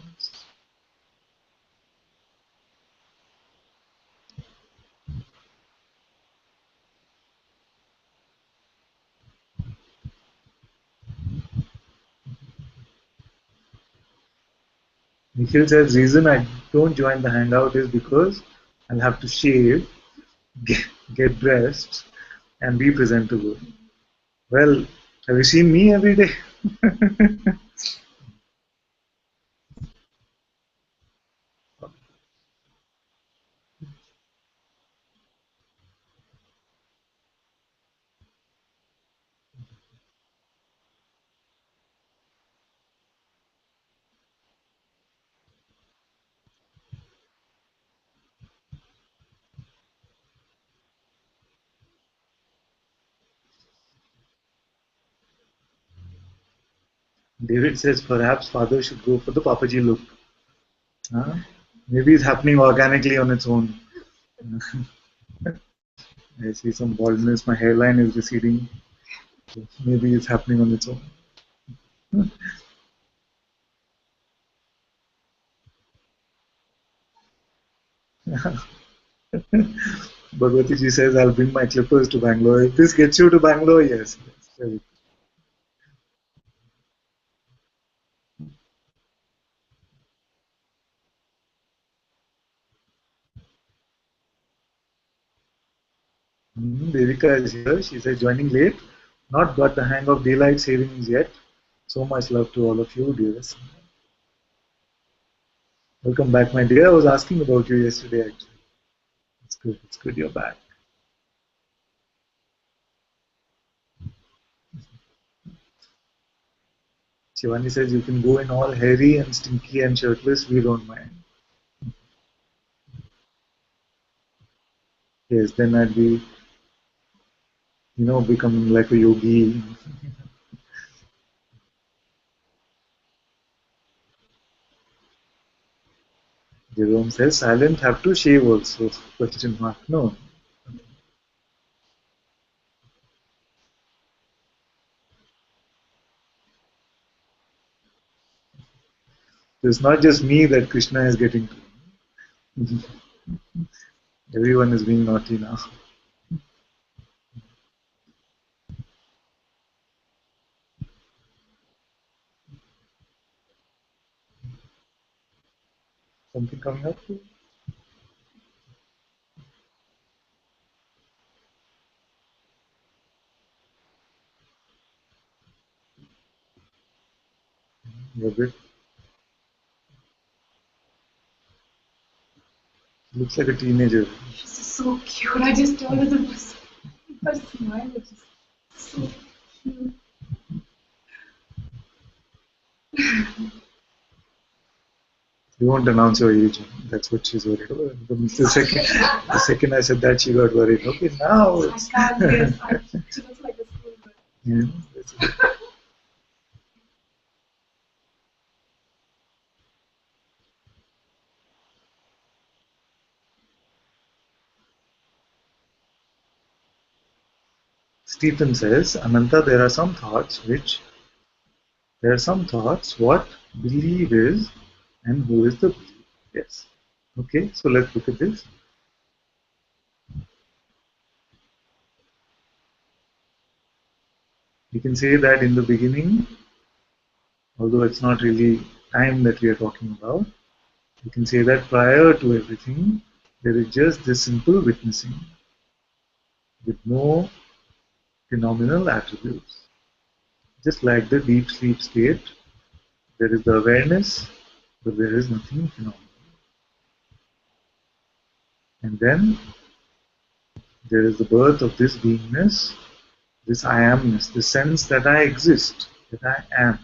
Speaker 3: Nikhil says, reason I don't join the Hangout is because I'll have to shave, get dressed, and be presentable. Well, have you seen me every day? David says perhaps father should go for the Papaji look. Maybe it's happening organically on its own. I see some baldness, my hairline is receding. Maybe it's happening on its own. Bhagwati ji says, I'll bring my clippers to Bangalore. If this gets you to Bangalore, yes. Yes. Devika is here. She says, joining late. Not got the hang of daylight savings yet. So much love to all of you, dearest. Welcome back, my dear. I was asking about you yesterday, actually. It's good. It's good you're back. Shivani says, you can go in all hairy and stinky and shirtless. We don't mind. Yes, then I'd be, becoming like a yogi. Jerome says, silent have to shave also? Question mark. No. It's not just me that Krishna is getting to. Everyone is being naughty now. Something coming up? You're good. Looks like a teenager.
Speaker 4: She's so cute. I just told her the bus. Her smile is just so cute.
Speaker 3: You won't announce your age. That's what she's worried about. The second I said that, she got worried. Okay, now it's...
Speaker 4: I can't guess. She looks like a schoolgirl.
Speaker 3: Yeah, that's it. Stephen says, Ananta, there are some thoughts what belief is and who is the belief. Yes. Okay, so let's look at this. You can say that in the beginning, although it's not really time that we are talking about, you can say that prior to everything, there is just this simple witnessing with no phenomenal attributes. Just like the deep sleep state, there is the awareness, but there is nothing phenomenal. And then there is the birth of this beingness, this I amness, the sense that I exist, that I am.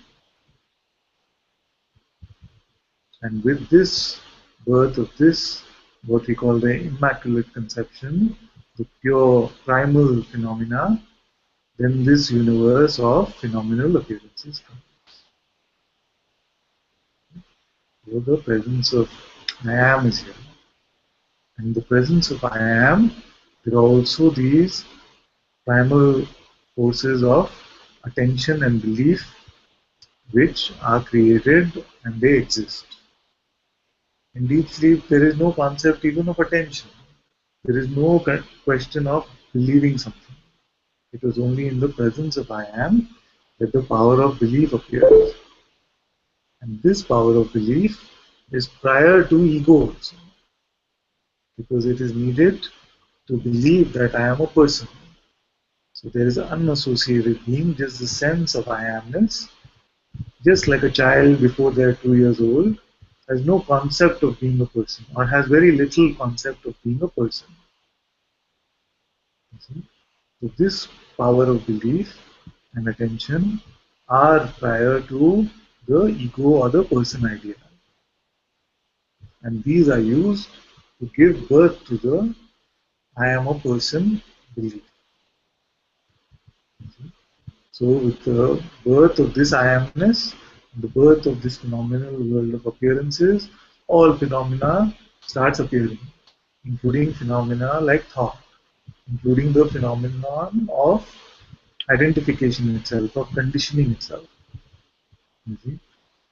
Speaker 3: And with this birth of this, what we call the immaculate conception, the pure primal phenomena, then this universe of phenomenal appearances comes. So the presence of I am is here. And in the presence of I am, there are also these primal forces of attention and belief which are created and they exist. In deep sleep, there is no concept even of attention. There is no question of believing something. It was only in the presence of I am that the power of belief appears. And this power of belief is prior to ego also. Because it is needed to believe that I am a person. So there is an unassociated being, just the sense of I amness. Just like a child before they are 2 years old has no concept of being a person or has very little concept of being a person. So this power of belief and attention are prior to the ego or the person idea. And these are used to give birth to the I am a person belief. So with the birth of this I amness, The birth of this phenomenal world of appearances, all phenomena starts appearing, including phenomena like thought, including the phenomenon of identification itself, of conditioning itself. You see?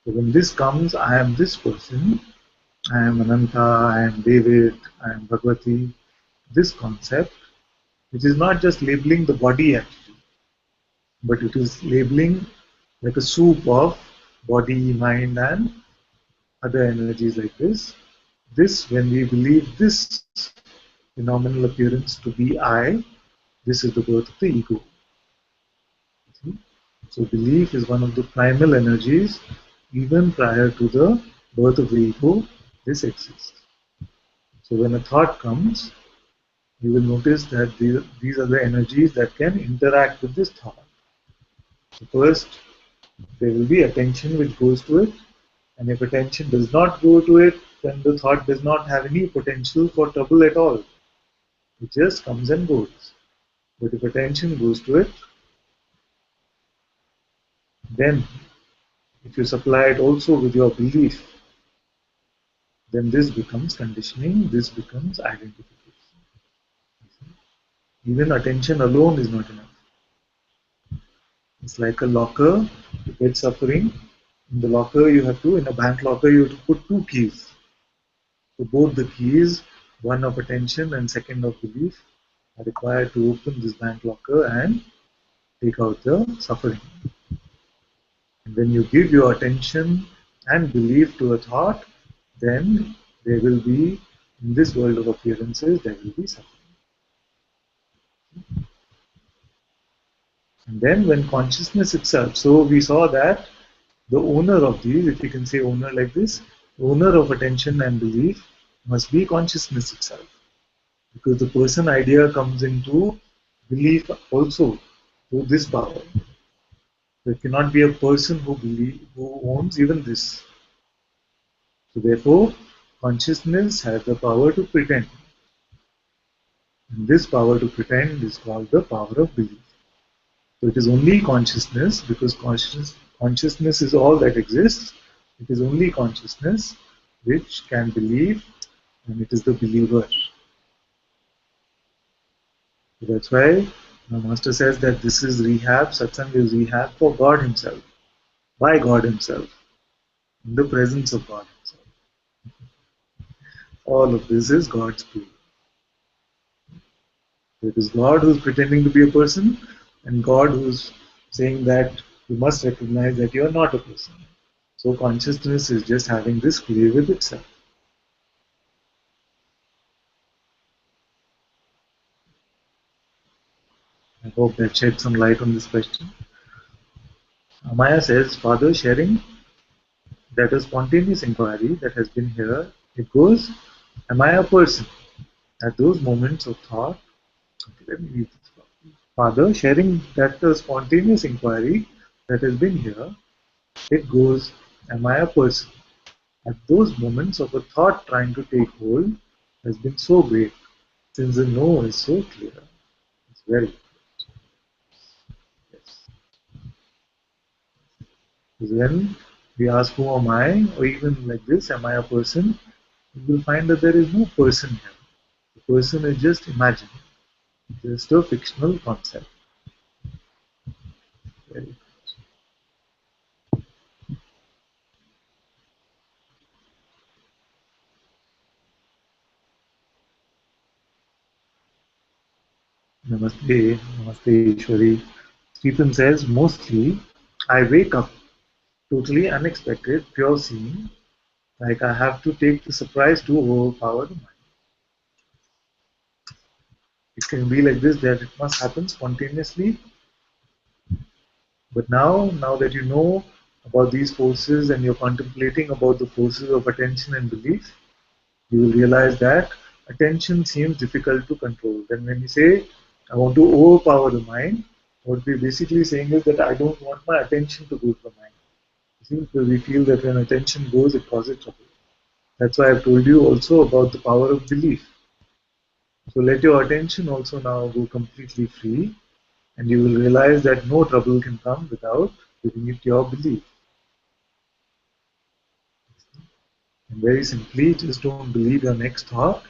Speaker 3: So when this comes, I am this person, I am Ananta, I am David, I am Bhagavati, this concept, which is not just labeling the body actually, but it is labeling like a soup of body, mind, and other energies like this. This, when we believe this phenomenal appearance to be I, this is the birth of the ego. See? So belief is one of the primal energies. Even prior to the birth of the ego, this exists. So when a thought comes, you will notice that these are the energies that can interact with this thought. So first, there will be attention which goes to it, and if attention does not go to it, then the thought does not have any potential for trouble at all. It just comes and goes. But if attention goes to it, then if you supply it also with your belief, then this becomes conditioning, this becomes identification. Even attention alone is not enough. It's like a locker, you get suffering. In the locker, you have to, in a bank locker, you have to put two keys. So both the keys, one of attention and second of belief, are required to open this bank locker and take out the suffering. And when you give your attention and belief to a thought, then there will be, in this world of appearances, there will be suffering. And then when consciousness itself, so we saw that the owner of these, if you can say owner like this, the owner of attention and belief must be consciousness itself. Because the person idea comes into belief also through this power. There cannot be a person who owns even this. So therefore, consciousness has the power to pretend. And this power to pretend is called the power of belief. So it is only consciousness, because consciousness is all that exists. It is only consciousness which can believe, and it is the believer. So that's why the Master says that this is rehab, Satsang is rehab for God Himself, by God Himself, in the presence of God Himself. All of this is God's play. It is God who is pretending to be a person, and God who is saying that you must recognize that you are not a person. So consciousness is just having this play with itself. I hope that shed some light on this question. Amaya says, Father, sharing that a spontaneous inquiry that has been here, it goes, am I a person? At those moments of thought, okay, let me read this. Father, sharing that a spontaneous inquiry that has been here, it goes, am I a person? At those moments of a thought trying to take hold has been so great, since the no is so clear. It's very good. Yes. Because when we ask who am I, or even like this, am I a person, you will find that there is no person here. The person is just imagined, just a fictional concept. Very good. Namaste, Namaste Ishwari. Stephen says, mostly I wake up totally unexpected, pure seeing, like I have to take the surprise to overpower the mind. It can be like this, that it must happen spontaneously. But now that you know about these forces and you're contemplating about the forces of attention and belief, you will realize that attention seems difficult to control. Then when you say, I want to overpower the mind, what we're basically saying is that I don't want my attention to go to the mind. You see, because we feel that when attention goes, it causes trouble. That's why I've told you also about the power of belief. So let your attention also now go completely free, and you will realize that no trouble can come without giving it your belief. And very simply, just don't believe your next thought,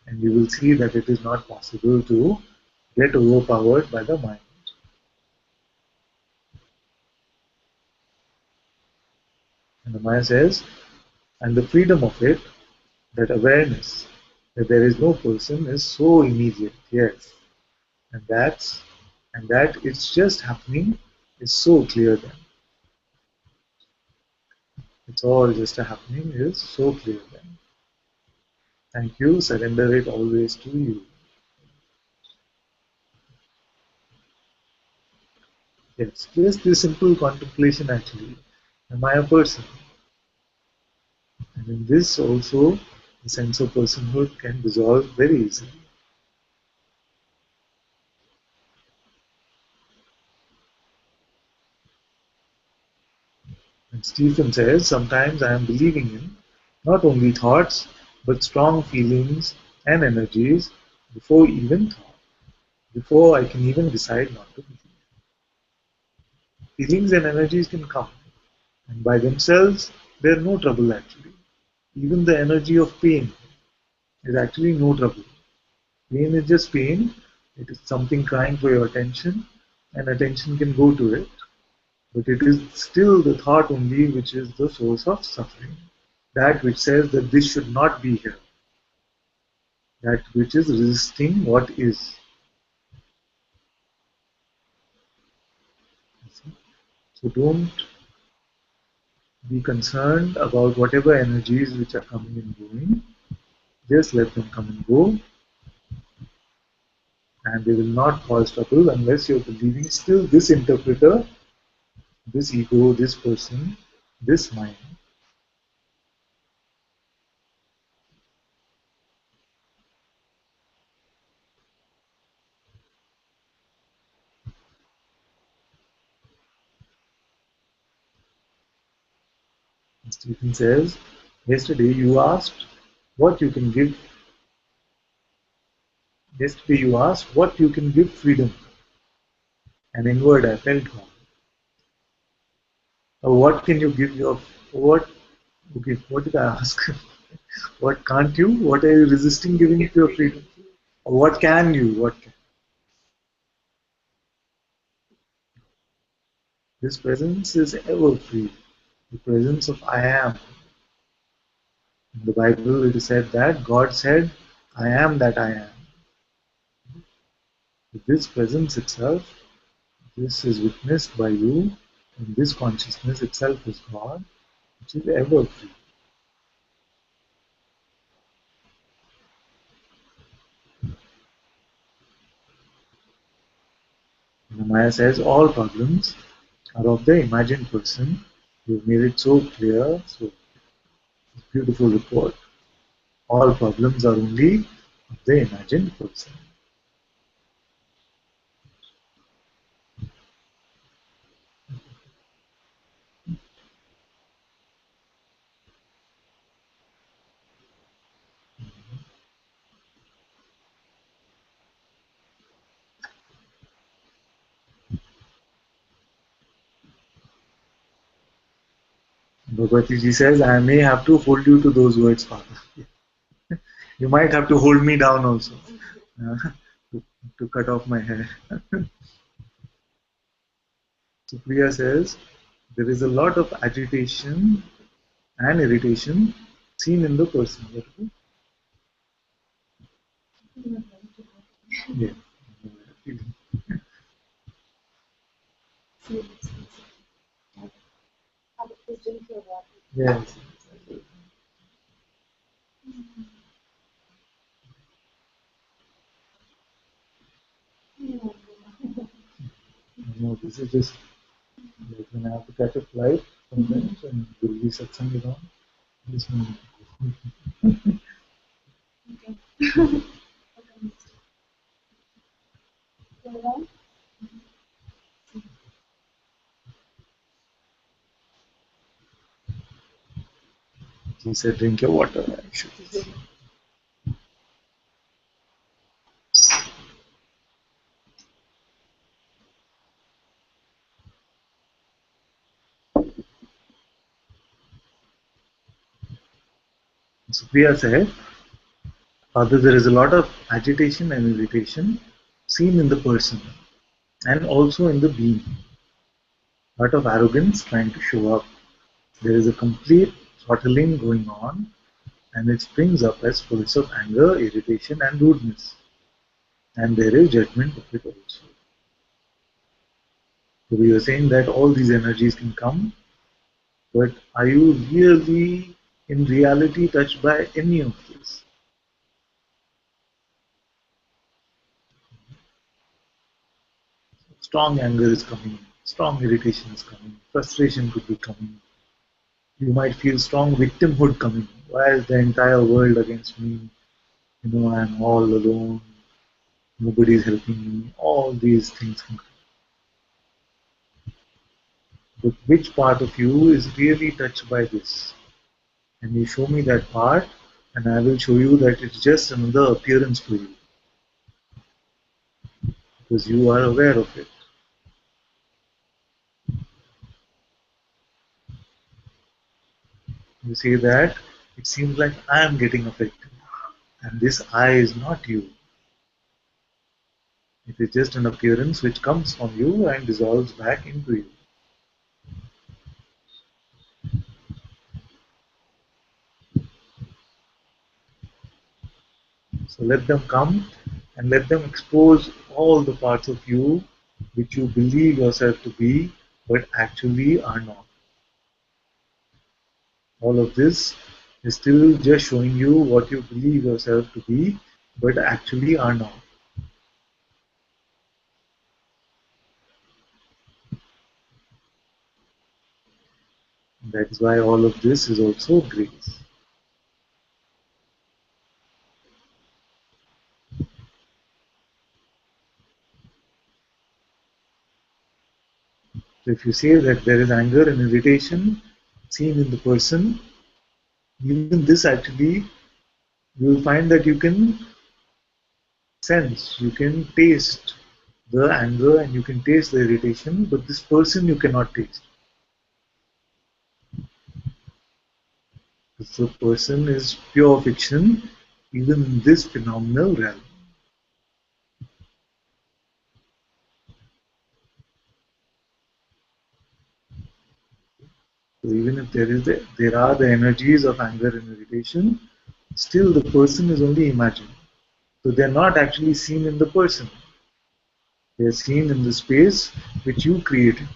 Speaker 3: and you will see that it is not possible to get overpowered by the mind. And the Maya says, and the freedom of it, that awareness that there is no person is so immediate, yes, and that it's just happening is so clear then. It's all just a happening is so clear then. Thank you, surrender it always to you. Yes, just this simple contemplation actually. Am I a person? And in this also, the sense of personhood can dissolve very easily. And Stephen says, sometimes I am believing in not only thoughts, but strong feelings and energies before even thought, before I can even decide not to believe. Feelings and energies can come, and by themselves, they are no trouble actually. Even the energy of pain is actually no trouble. Pain is just pain, it is something crying for your attention, and attention can go to it, but it is still the thought only which is the source of suffering. That which says that this should not be here, that which is resisting what is. So don't be concerned about whatever energies which are coming and going. Just let them come and go, and they will not cause trouble unless you're believing still this interpreter, this ego, this person, this mind. Stephen says, yesterday you asked what you can give. Yesterday you asked what you can give freedom, and inward I felt God. Or what can you give your what? Okay, what did I ask? What can't you? What are you resisting giving to your freedom? Or what can you? What can? This presence is ever free. The presence of I am. In the Bible it is said that God said, I am that I am. This presence itself, this is witnessed by you, and this consciousness itself is God, which is ever free. And the Maya says all problems are of the imagined person. You've made it so clear, so beautiful report. All problems are only of the imagined person. Bhagavati ji says, I may have to hold you to those words, Father. You might have to hold me down also uh, to cut off my hair. Supriya says, there is a lot of agitation and irritation seen in the person. Yeah. Yes. No, this is just like when I have to catch a flight sometimes and there will be satsang around. This moment. He said, drink your water. I should. Supriya said, Father, there is a lot of agitation and irritation seen in the person and also in the being. A lot of arrogance trying to show up. There is a complete throttling going on, and it springs up as pulse of anger, irritation, and rudeness. And there is judgment of it also. So we were saying that all these energies can come, but are you really in reality touched by any of this? Strong anger is coming, strong irritation is coming, frustration could be coming. You might feel strong victimhood coming. Why is the entire world against me? I'm all alone. Nobody is helping me. All these things can come. But which part of you is really touched by this? And you show me that part, and I will show you that it's just another appearance for you. Because you are aware of it. You say that it seems like I am getting affected. And this I is not you. It is just an appearance which comes from you and dissolves back into you. So let them come and let them expose all the parts of you which you believe yourself to be but actually are not. All of this is still just showing you what you believe yourself to be but actually are not. That is why all of this is also grace. So if you say that there is anger and irritation seen in the person, even this actually, you will find that you can sense, you can taste the anger and you can taste the irritation, but this person you cannot taste. Because the person is pure fiction, even in this phenomenal realm. So even if there are the energies of anger and irritation, still the person is only imagined. So they are not actually seen in the person. They are seen in the space which you created,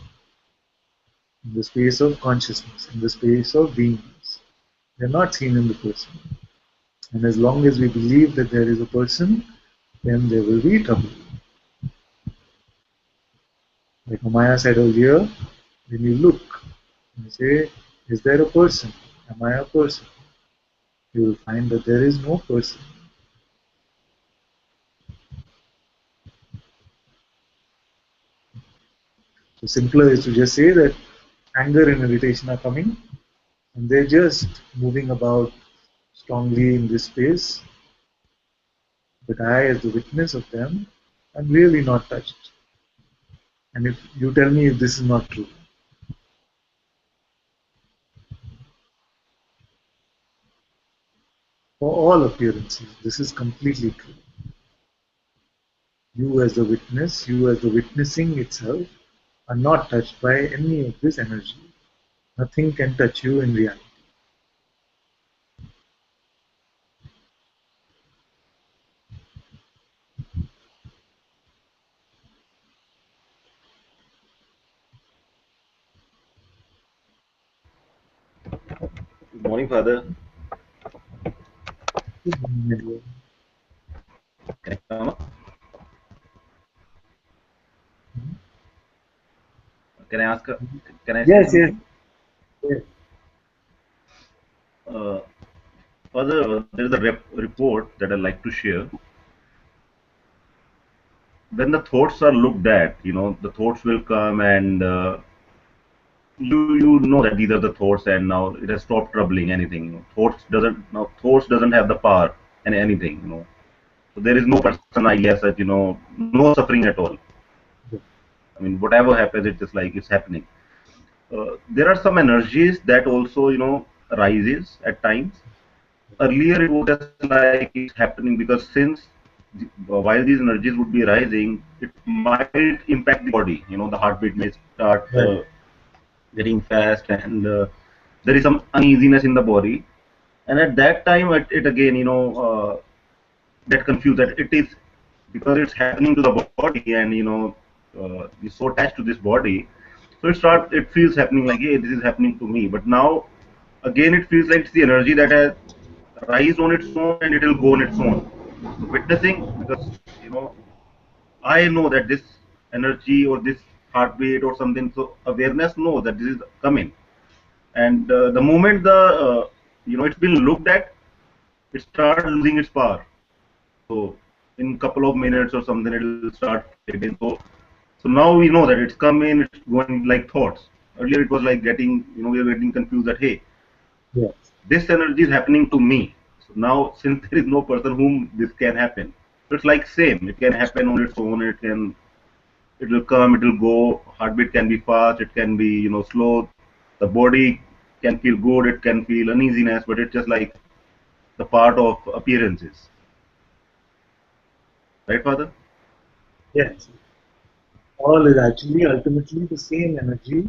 Speaker 3: in the space of consciousness, in the space of beingness. They are not seen in the person. And as long as we believe that there is a person, then there will be trouble. Like Amaya said earlier, when you look and you say, is there a person? Am I a person? You will find that there is no person. So simpler is to just say that anger and irritation are coming and they're just moving about strongly in this space. But I, as the witness of them, am really not touched. And if you tell me if this is not true, for all appearances, this is completely true. You as the witness, you as the witnessing itself, are not touched by any of this energy. Nothing can touch you in reality.
Speaker 7: Good morning, Father.
Speaker 3: Good.
Speaker 7: Can I come up? Can I ask? Can I say
Speaker 3: Yes, yes.
Speaker 7: something?
Speaker 3: Yes.
Speaker 7: Father, there is a report that I'd like to share. When the thoughts are looked at, the thoughts will come and you know that these are the thoughts, and now it has stopped troubling anything. Thoughts doesn't have the power and anything. So there is no person, I guess, that no suffering at all. I mean, whatever happens, it's just like it's happening. There are some energies that also rises at times. earlier it was just like it's happening because since while these energies would be rising, it might impact the body. You know, the heartbeat may start
Speaker 3: Right.
Speaker 7: getting fast, and there is some uneasiness in the body. And at that time, it again, get confused that it is because it's happening to the body, and you're so attached to this body, so it feels happening like, hey, this is happening to me. But now again, it feels like it's the energy that has rise on its own and it will go on its own. So witnessing, because I know that this energy or this heartbeat or something, so awareness knows that this is coming, and the moment it's been looked at, it starts losing its power. So in couple of minutes or something, it will start fading. So now we know that it's coming, it's going like thoughts. Earlier it was like we were getting confused that, hey,
Speaker 3: Yes.
Speaker 7: this energy is happening to me. So now, since there is no person whom this can happen, so it's like same. It can happen on its own. It will come, it will go. Heartbeat can be fast, it can be slow. The body can feel good, it can feel uneasiness, but it's just like the part of appearances, right, Father?
Speaker 3: Yes. All is actually ultimately the same energy,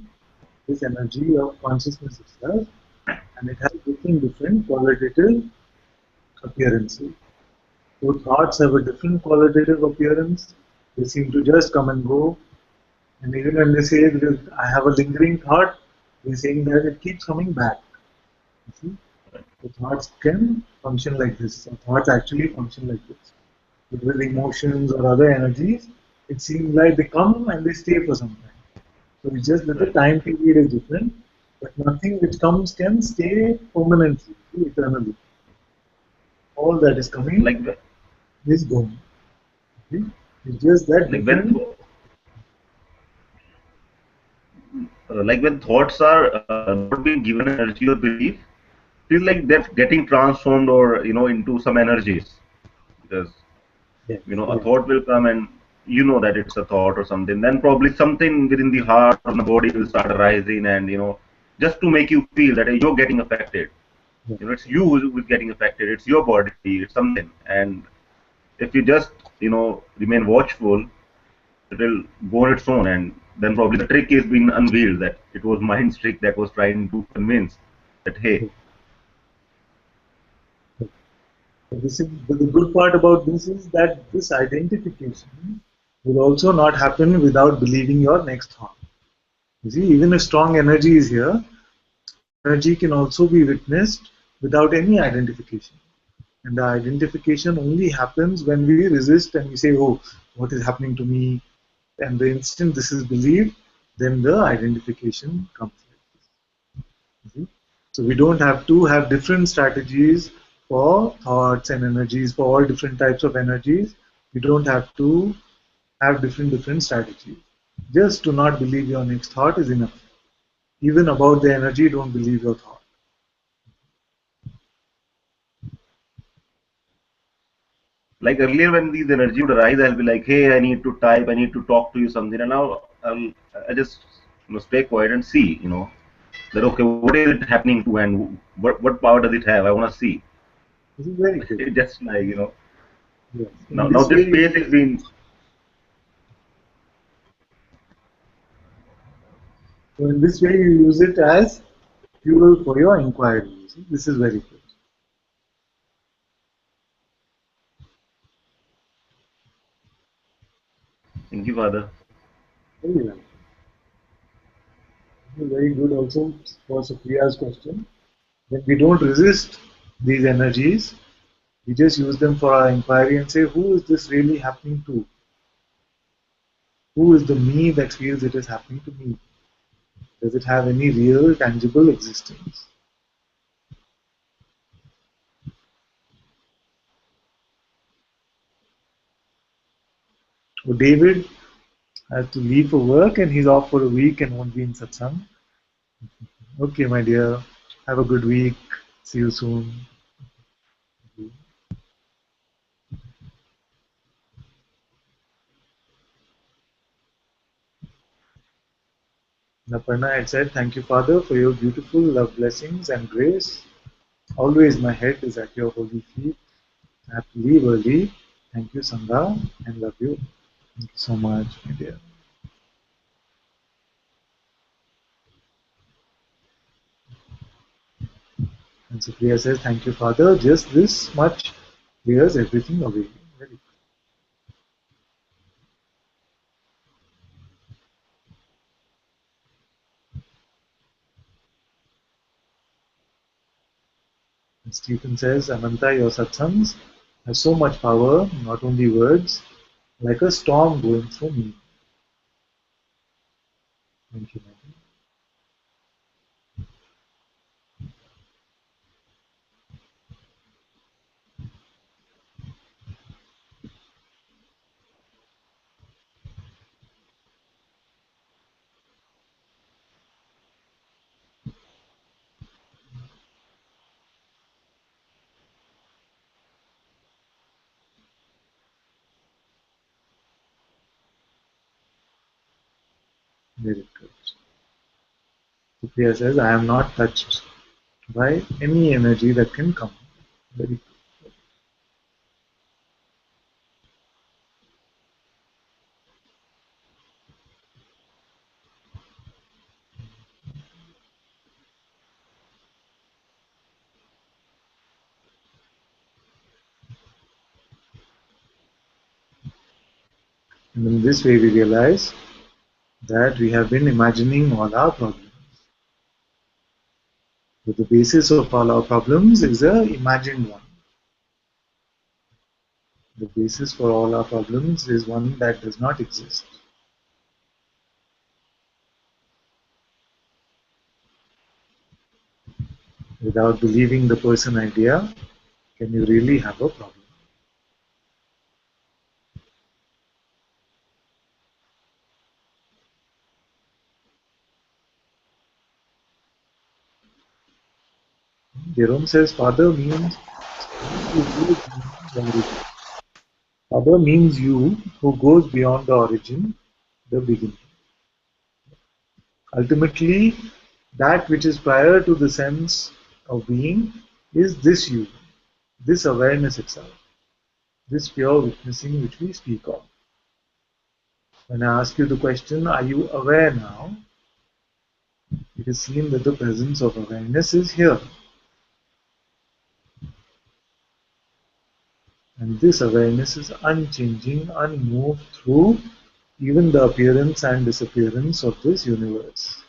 Speaker 3: this energy of consciousness itself, and it has different qualitative appearances. So thoughts have a different qualitative appearance. They seem to just come and go. And even when they say that I have a lingering thought, they're saying that it keeps coming back. You see? The thoughts can function like this. So thoughts actually function like this. But with emotions or other energies, it seems like they come and they stay for some time. So it's just that the
Speaker 7: Right.
Speaker 3: time period is different, but nothing which comes can stay permanently, eternally. All that is coming
Speaker 7: Like
Speaker 3: is going. See? It's just that
Speaker 7: like when
Speaker 3: different.
Speaker 7: like when thoughts are not being given energy or belief, feel like they're getting transformed or into some energies, because
Speaker 3: Yes,
Speaker 7: a
Speaker 3: yes,
Speaker 7: thought will come and you know that it's a thought or something, then probably something within the heart or the body will start arising, and just to make you feel that you're getting affected.
Speaker 3: yes.
Speaker 7: It's you who's getting affected, it's your body, it's something. And if you just remain watchful, it will go on its own, and then probably the trick is being unveiled, that it was mind's trick that was trying to convince that, hey.
Speaker 3: Yes. So this is the good part about this is that this identification will also not happen without believing your next thought. You see, even if strong energy is here, energy can also be witnessed without any identification. And the identification only happens when we resist and we say, oh, what is happening to me? And the instant this is believed, then the identification comes. Mhm. So we don't have to have different strategies for thoughts and energies, for all different types of energies. We don't have to have different strategies. Just to not believe your next thought is enough. Even about the energy, don't believe your thought.
Speaker 7: Like earlier, when these energy would arise, I'll be like, hey, I need to type, I need to talk to you something, and now I just stay quiet and see, that okay, what is it happening to, and what power does it have? I want to see.
Speaker 3: This is very good.
Speaker 7: It just like
Speaker 3: Yes. In
Speaker 7: now
Speaker 3: this
Speaker 7: this
Speaker 3: way,
Speaker 7: space is being.
Speaker 3: you use it as fuel for your inquiry. You see? This is very good.
Speaker 7: Thank you, Father.
Speaker 3: Very well. This is very good also for Supriya's question. When we don't resist these energies, we just use them for our inquiry and say, who is this really happening to? Who is the me that feels it is happening to me? Does it have any real, tangible existence? So David has to leave for work and he's off for a week and won't be in satsang. Okay, my dear. Have a good week. See you soon. Naparna had said, thank you, Father, for your beautiful love, blessings, and grace. Always my head is at your holy feet. I have to leave early. Thank you, Sangha, and love you. Thank you so much, my dear. And Supriya says, thank you, Father. Just this much clears everything away. Very good. And Stephen says, Ananta, your satsangs have so much power, not only words, like a storm going through me. Thank you, my dear. Very good. Supriya says, I am not touched by any energy that can come. Very good. And in this way we realize that we have been imagining all our problems. But the basis of all our problems is a imagined one. The basis for all our problems is one that does not exist. Without believing the person idea, can you really have a problem? Jerome says father means father means you who goes beyond the origin, the beginning. Ultimately, that which is prior to the sense of being is this you, this awareness itself, this pure witnessing which we speak of. When I ask you the question, are you aware now? It is seen that the presence of awareness is here. And this awareness is unchanging, unmoved through even the appearance and disappearance of this universe.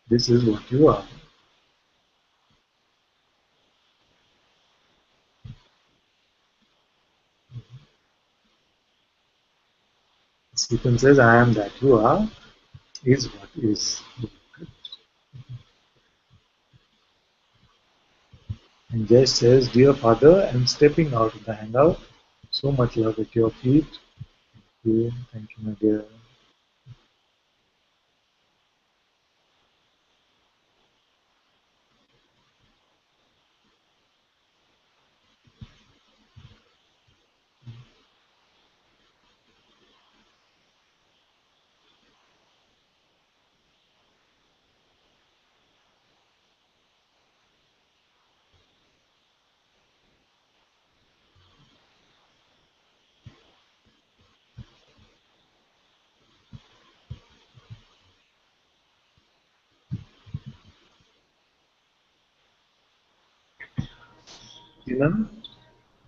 Speaker 3: This is what you are. Stephen says, I am that you are, is what is. And Jess says, dear Father, I'm stepping out of the hangout. So much love at your feet. Thank you, my dear. Tina,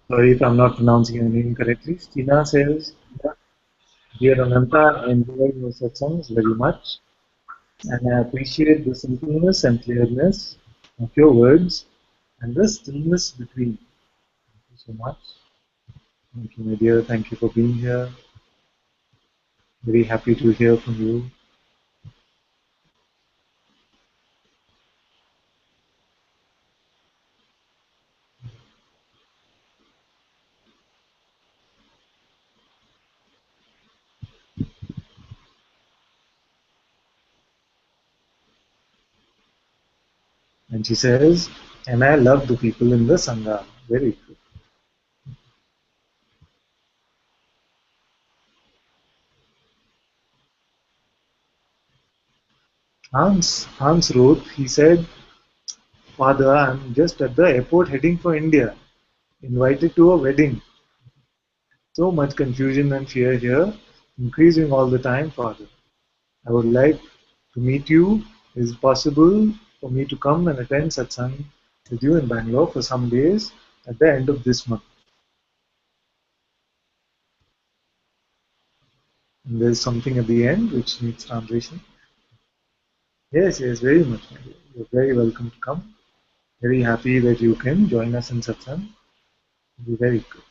Speaker 3: sorry if I'm not pronouncing your name correctly. Tina says, dear Ananta, I enjoy your satsangs very much, and I appreciate the simpleness and clearness of your words and the stillness between. Thank you so much. Thank you, my dear. Thank you for being here. Very happy to hear from you. And she says, and I love the people in the Sangha. Very good. Hans wrote, he said, Father, I'm just at the airport heading for India, invited to a wedding. So much confusion and fear here, increasing all the time, Father. I would like to meet you. Is it possible for me to come and attend Satsang with you in Bangalore for some days at the end of this month? And there's something at the end which needs translation. Yes, very much. My dear. You're very welcome to come. Very happy that you can join us in Satsang. It'll be very good.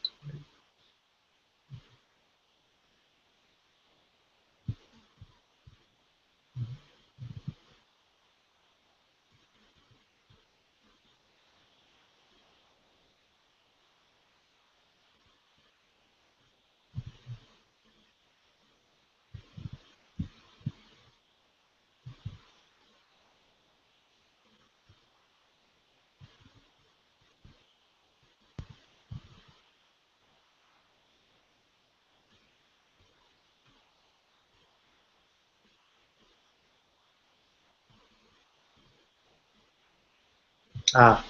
Speaker 3: Ah,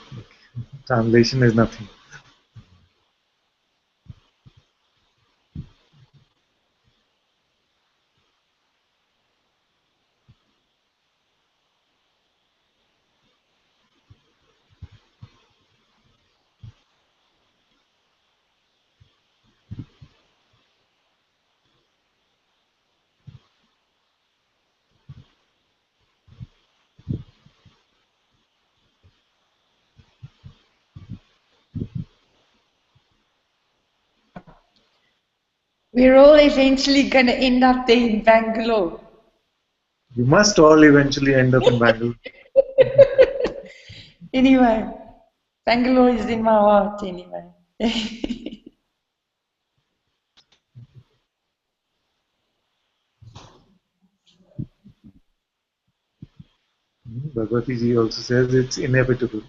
Speaker 3: translation is nothing.
Speaker 5: We're all eventually going to end up there in Bangalore.
Speaker 3: You must all eventually end up in Bangalore.
Speaker 5: Anyway, Bangalore is in my heart anyway.
Speaker 3: Bhagavati ji also says it's inevitable.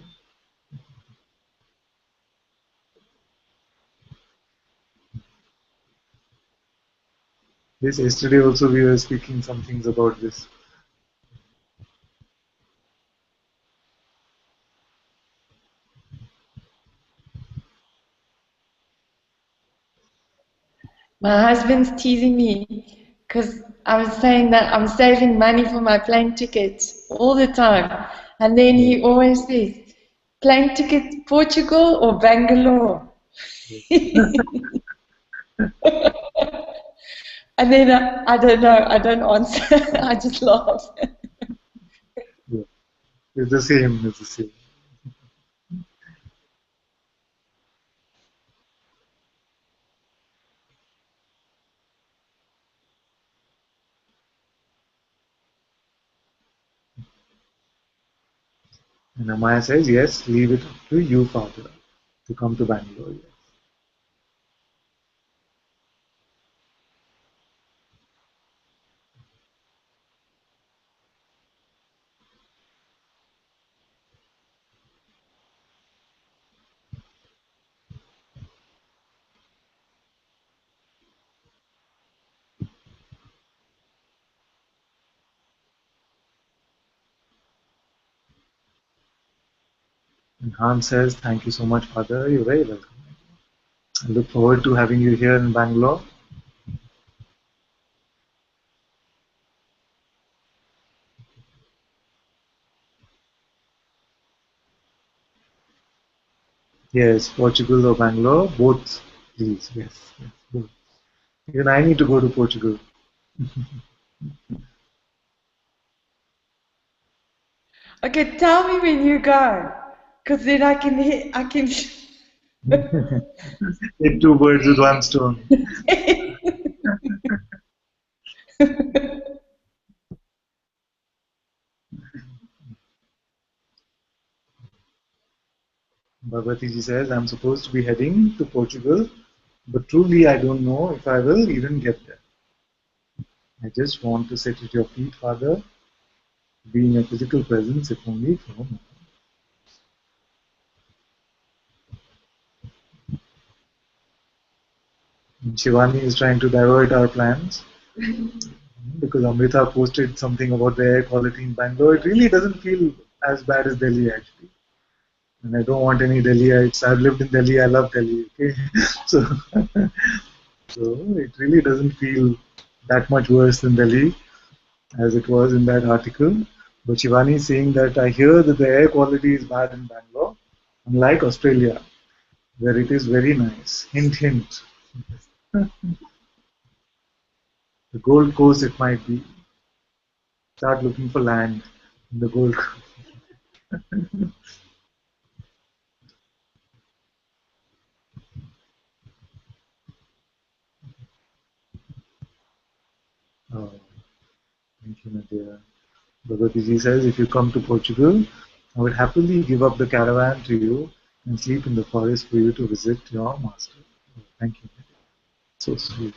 Speaker 3: Yes, yesterday also we were speaking some things about this.
Speaker 5: My husband's teasing me because I was saying that I'm saving money for my plane tickets all the time. And then he always says, plane tickets Portugal or Bangalore? And then I don't know, I don't answer, I just laugh.
Speaker 3: Yeah. It's the same, it's the same. And Amaya says, yes, leave it up to you, Father, to come to Bangalore. Yes. And Han says, thank you so much, Father. You're very welcome. I look forward to having you here in Bangalore. Yes, Portugal or Bangalore, both, please. Yes, both. Even I need to go to Portugal.
Speaker 5: Okay, tell me when you go, because then I can
Speaker 3: Hit two birds with one stone. Bhagavati ji says, I'm supposed to be heading to Portugal, but truly I don't know if I will even get there. I just want to sit at your feet, Father, be in your physical presence, if only for a moment. And Shivani is trying to divert our plans because Amrita posted something about the air quality in Bangalore. It really doesn't feel as bad as Delhi, actually. and I don't want any Delhiites. I've lived in Delhi. I love Delhi. Okay, so so it really doesn't feel that much worse than Delhi as it was in that article. But Shivani is saying that I hear that the air quality is bad in Bangalore, unlike Australia, where it is very nice. Hint, hint. The Gold Coast, it might be. Start looking for land in the Gold Coast. Oh, thank you, Nadia. Bhagavati says, if you come to Portugal, I would happily give up the caravan to you and sleep in the forest for you to visit your master. Oh, thank you. So sweet.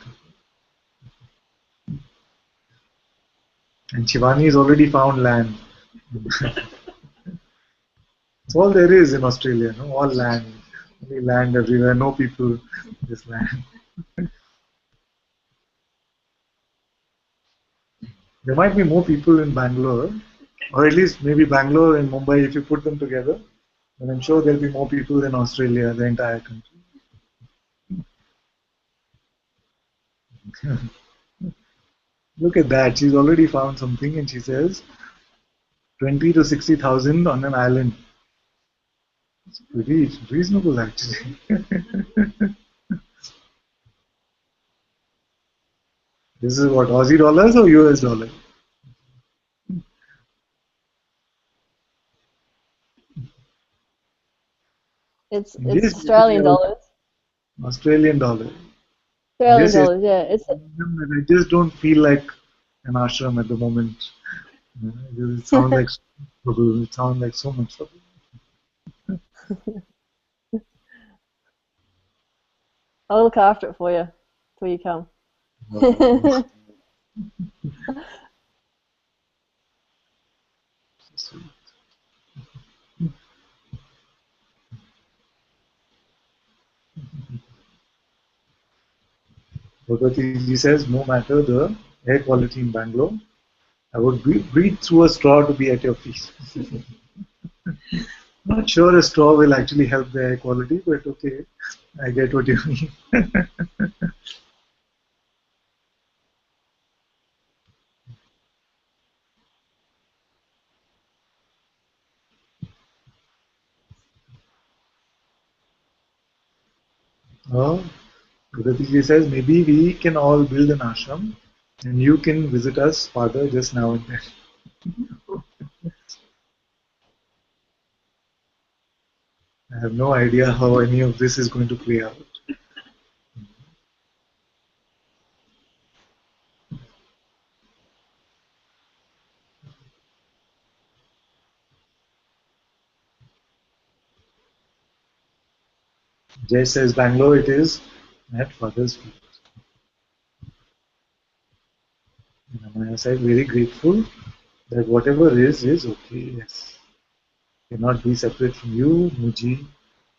Speaker 3: And Shivani has already found land. It's all there is in Australia, no? All land. Only land everywhere, no people, just land. There might be more people in Bangalore, or at least maybe Bangalore and Mumbai, if you put them together, then I'm sure there'll be more people than Australia, the entire country. Look at that, she's already found something and she says 20 to 60,000 on an island. It's pretty reasonable actually. This is what, Aussie dollars or US dollars?
Speaker 8: It's
Speaker 3: Yes,
Speaker 8: Australian dollars.
Speaker 3: Australian dollars.
Speaker 8: Australian
Speaker 3: Yes, yes.
Speaker 8: dollars, yeah. It's
Speaker 3: I just don't feel like an ashram at the moment. It sounds like trouble. It sounds like so much trouble.
Speaker 8: I'll look after it for you till you come.
Speaker 3: Bhagavati says, no matter the air quality in Bangalore, I would breathe through a straw to be at your feet. Not sure a straw will actually help the air quality, but okay, I get what you mean. Oh, Bhagavati says, maybe we can all build an ashram and you can visit us, Father, just now and then. I have no idea how any of this is going to play out. Jay says Bangalore it is at father's feet. And Amaya said very grateful that whatever is okay, yes. Cannot be separate from you, Muji,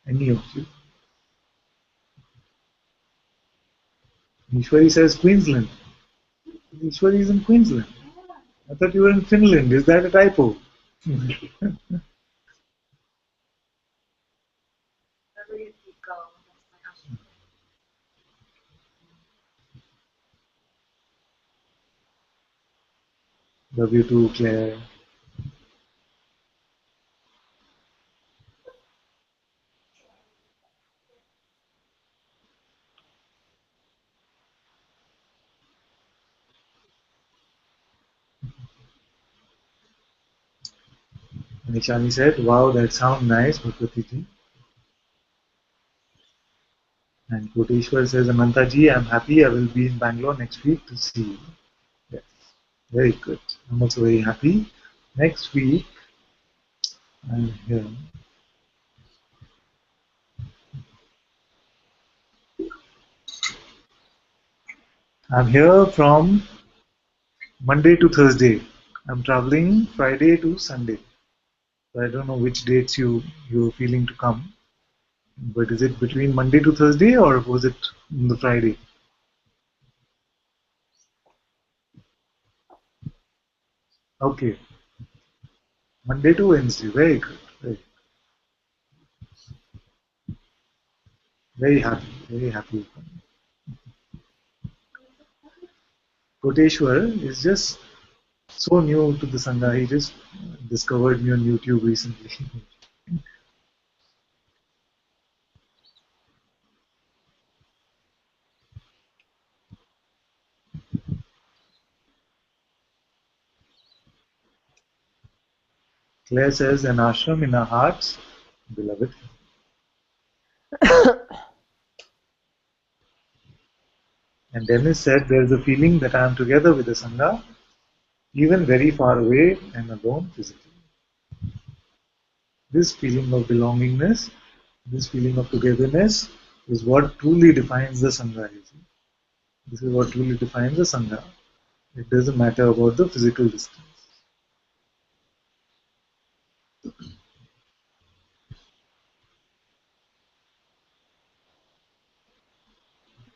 Speaker 3: any of you. Ishwari says Queensland. Ishwari is in Queensland. I thought you were in Finland. Is that a typo? Love you too, Claire. Nishani said, wow, that sounds nice, Bhagwati. And Koteshwar says, Ananta ji, I'm happy I will be in Bangalore next week to see you. Yes, very good. I'm also very happy. Next week, I'm here. I'm here from Monday to Thursday. I'm traveling Friday to Sunday. So I don't know which dates you're feeling to come. But is it between Monday to Thursday or was it on the Friday? Okay. Monday to Wednesday. Very good. Very good. Very happy, very happy. Koteshwar is just so new to the Sangha. He just discovered me on YouTube recently. Claire says, an ashram in our hearts, beloved. And Dennis said, there is a feeling that I am together with the Sangha, even very far away and alone physically. This feeling of belongingness, this feeling of togetherness is what truly defines the Sangha. You see. This is what truly defines the Sangha. It doesn't matter about the physical distance.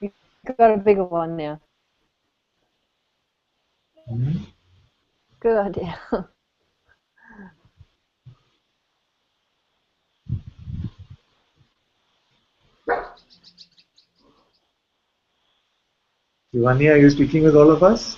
Speaker 8: You got a bigger one now.
Speaker 3: Hmm?
Speaker 8: Good idea.
Speaker 3: Shivani, are you speaking with all of us?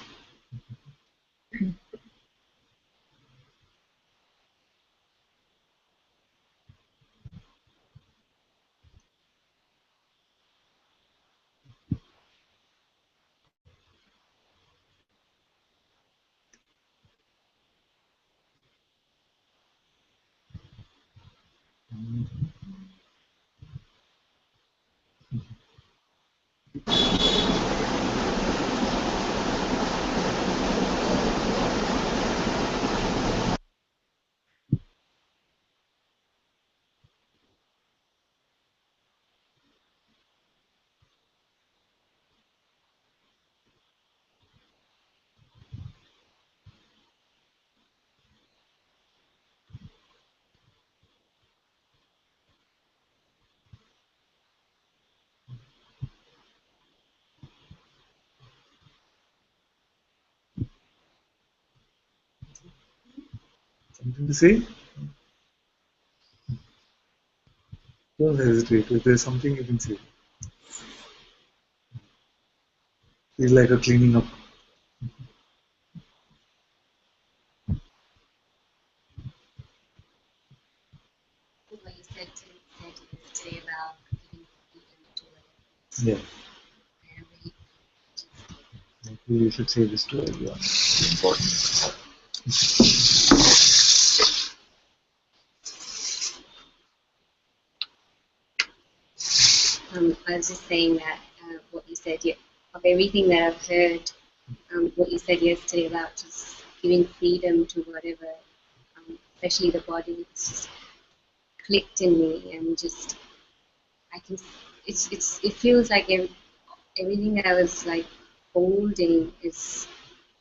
Speaker 3: Something to say? Don't hesitate. If there's something you can say. Feel like a cleaning up.
Speaker 9: What you said yesterday about giving freedom to others.
Speaker 3: Yeah.
Speaker 9: And we
Speaker 3: Maybe you should say this to everyone. It's important.
Speaker 9: I was just saying that what you said, of everything that I've heard, what you said yesterday about just giving freedom to whatever, especially the body, it's just clicked in me, and just I can, it feels like everything that I was like holding is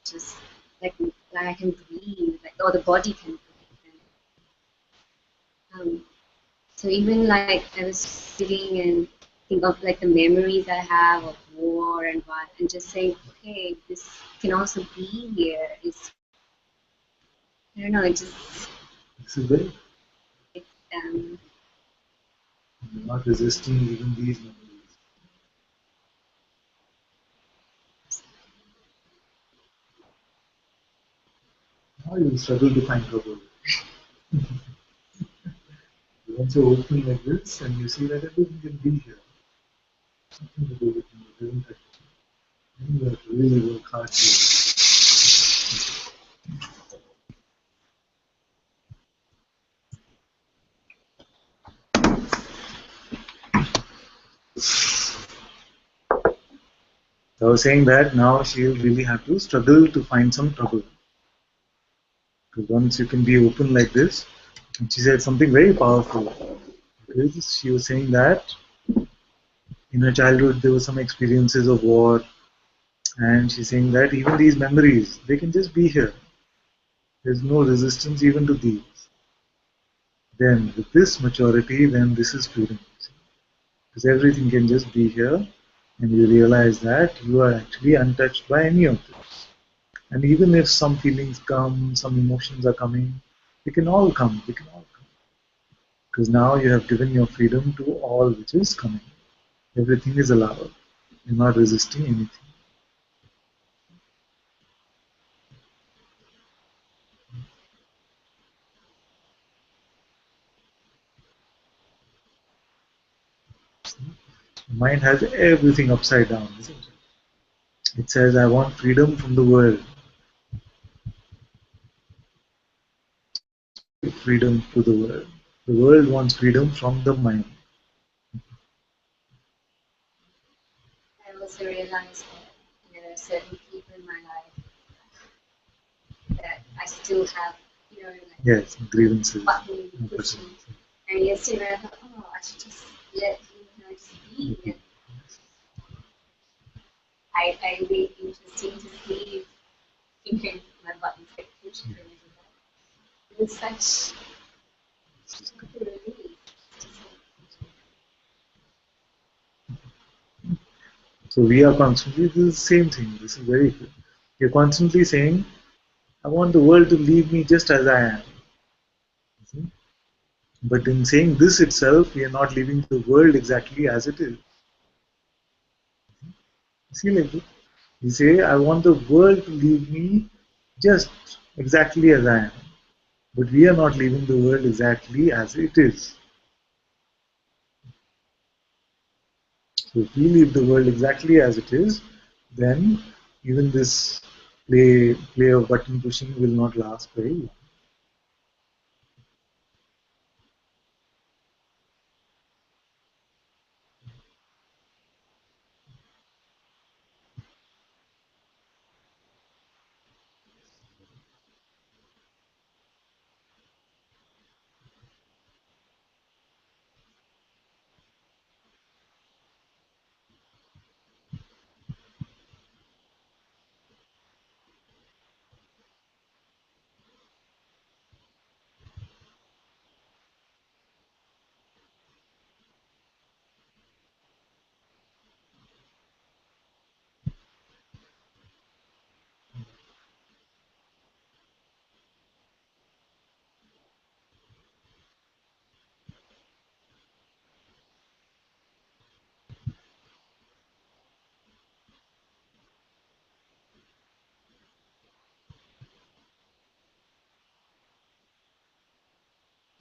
Speaker 9: just like I can breathe, like or the body can breathe. And, so even like I was sitting and think of like the memories I have of war and what, and just saying, okay, this can also be here. Is I don't know, it just
Speaker 3: This is very
Speaker 9: um,
Speaker 3: not resisting even these memories. Now you will struggle to find trouble. Once you open like this and you see that everything can be here, nothing to do with me, it doesn't touch you. Then you have to really work hard to. So I was saying that now she'll really have to struggle to find some trouble. Because once you can be open like this, and she said something very powerful. Because she was saying that in her childhood there were some experiences of war, and she's saying that even these memories, they can just be here. There's no resistance even to these. Then with this maturity, then this is freedom. Because everything can just be here, and you realize that you are actually untouched by any of this. And even if some feelings come, some emotions are coming, they can all come, they can all come. Because now you have given your freedom to all which is coming. Everything is allowed. You're not resisting anything. Mind has everything upside down, isn't it? It says, I want freedom from the world. Freedom to the world. The world wants freedom from the mind.
Speaker 9: I also realized that there are certain people in my life that I still have, like
Speaker 3: Yes, grievances.
Speaker 9: button pushing. And yesterday I thought, oh, I should just let just be. And I really interesting to see my buttons get pushed and everything. It was such a relief.
Speaker 3: So we are constantly, this is the same thing. This is very good. You're constantly saying, I want the world to leave me just as I am. See? But in saying this itself, we are not leaving the world exactly as it is. See, like this? You say, I want the world to leave me just exactly as I am. But we are not leaving the world exactly as it is. So if we leave the world exactly as it is, then even this play of button pushing will not last very long.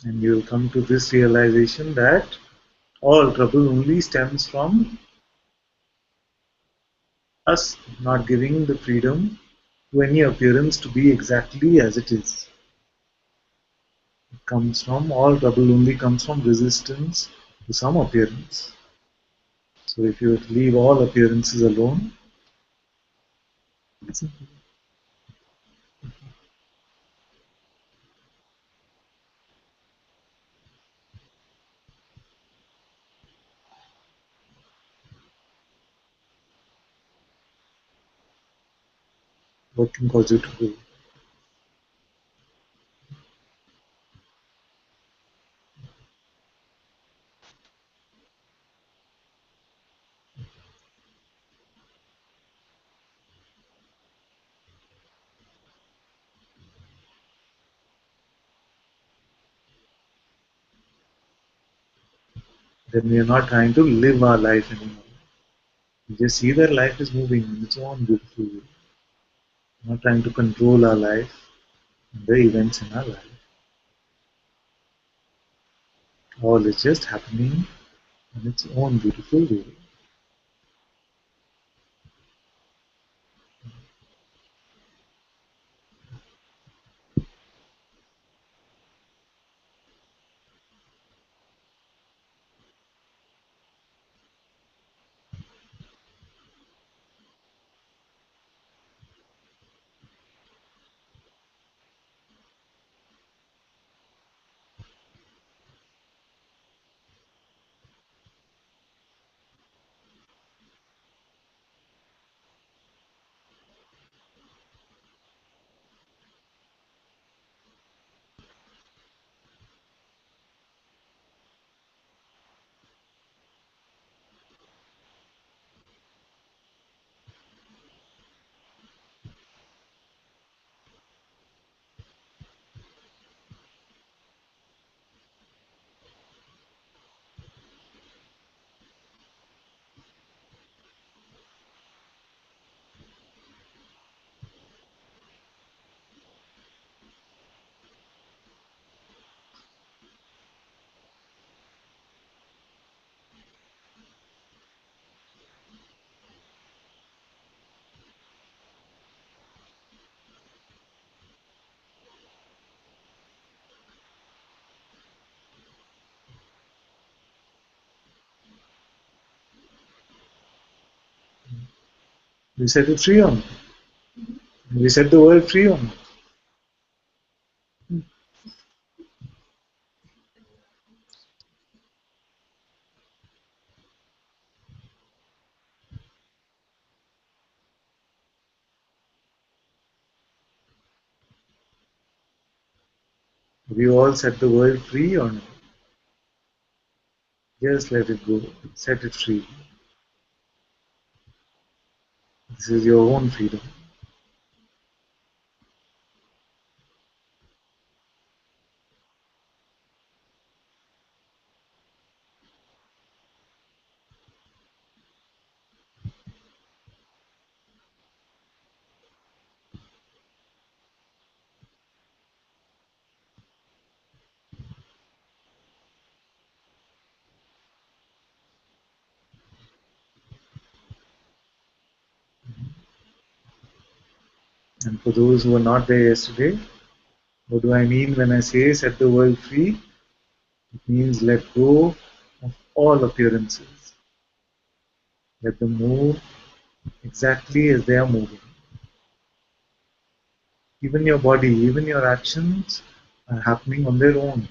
Speaker 3: And you will come to this realization that all trouble only stems from us not giving the freedom to any appearance to be exactly as it is. It comes from, all trouble only comes from resistance to some appearance. So if you leave all appearances alone, what can cause you trouble? Then we are not trying to live our life anymore. We just see that life is moving on its own beautiful way. We're not trying to control our life and the events in our life. All is just happening in its own beautiful way. We set it free or not? We set the world free or not? We all set the world free or not? Just let it go. Set it free. This is your own freedom. And for those who were not there yesterday, what do I mean when I say set the world free? It means let go of all appearances. Let them move exactly as they are moving. Even your body, even your actions are happening on their own.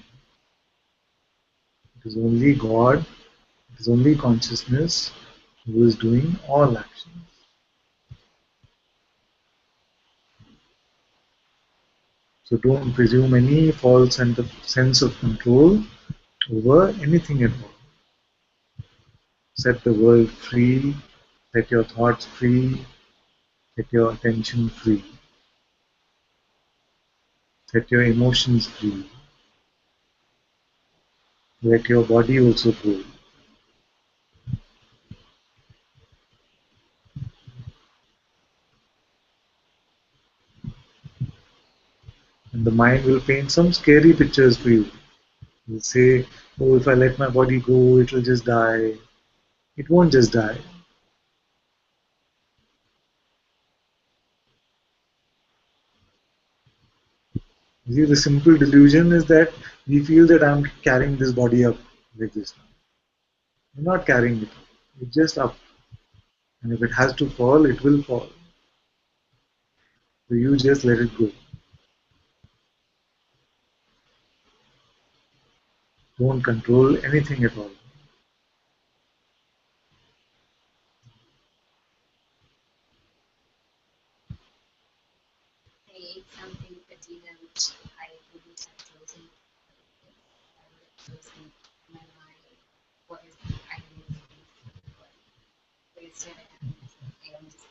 Speaker 3: It is only God, it is only consciousness who is doing all actions. So don't presume any false sense of control over anything at all. Set the world free, set your thoughts free, set your attention free, set your emotions free. Let your body also go. And the mind will paint some scary pictures for you. It will say, oh, if I let my body go, it will just die. It won't just die. You see, the simple delusion is that we feel that I'm carrying this body up like this. You're not carrying it. It's just up. And if it has to fall, it will fall. So you just let it go. Don't control anything at all.
Speaker 9: I ate something for dinner which I wouldn't have chosen. I would have chosen in my mind what is I don't know, but instead I'm just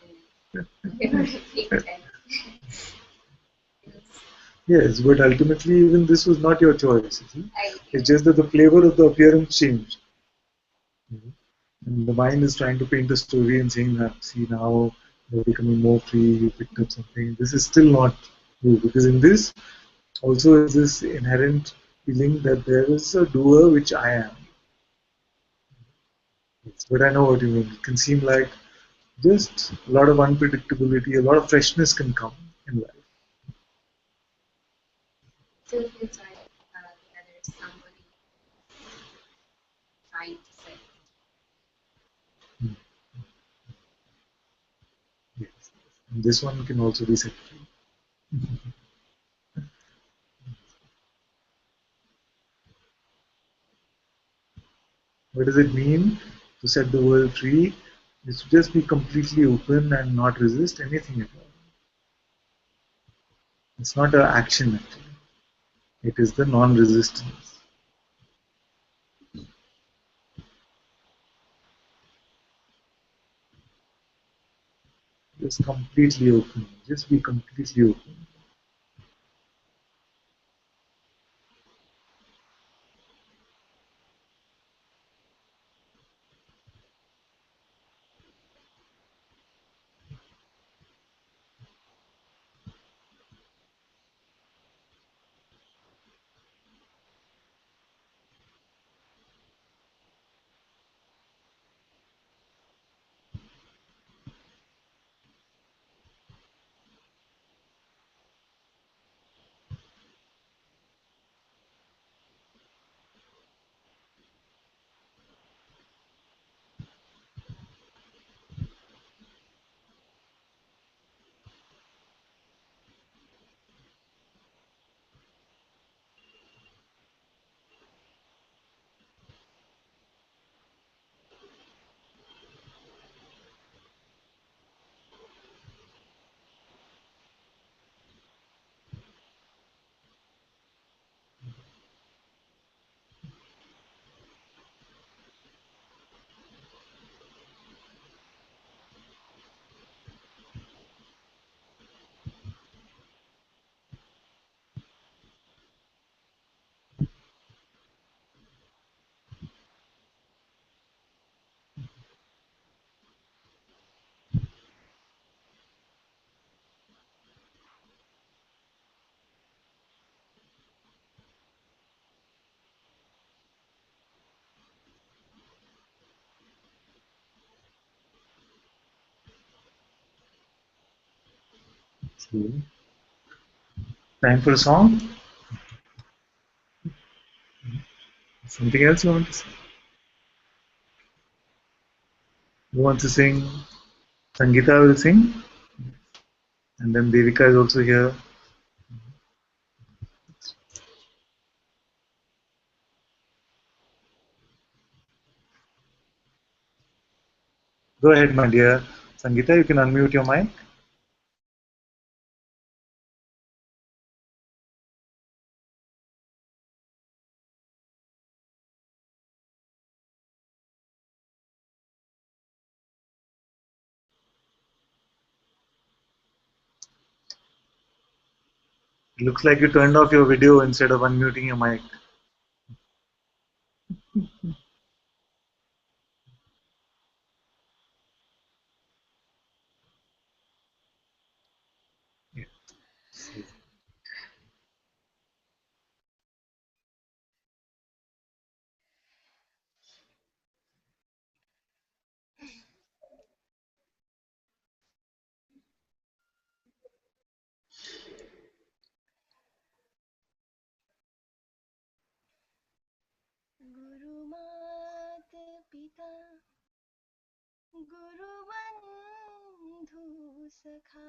Speaker 9: gonna repeat that.
Speaker 3: Yes, but ultimately even this was not your choice. You see? It's just that the flavor of the appearance changed. And the mind is trying to paint a story and saying that, see now you're becoming more free, you picked up something. This is still not you, because in this also is this inherent feeling that there is a doer which I am. Yes, but I know what you mean. It can seem like just a lot of unpredictability, a lot of freshness can come in life.
Speaker 9: So it feels like there is somebody trying to say.
Speaker 3: Yes. And this one can also be set free. What does it mean to set the world free? Is to just be completely open and not resist anything at all. It's not an action actually. It is the non-resistance. Just completely open. Just be completely open. Okay. Time for a song? Something else you want to say? Who wants to sing? Sangeeta will sing. And then Devika is also here. Go ahead, my dear. Sangeeta, you can unmute your mic. It looks like you turned off your video instead of unmuting your mic. Yeah.
Speaker 10: गुरु मात पिता गुरु बंधु सखा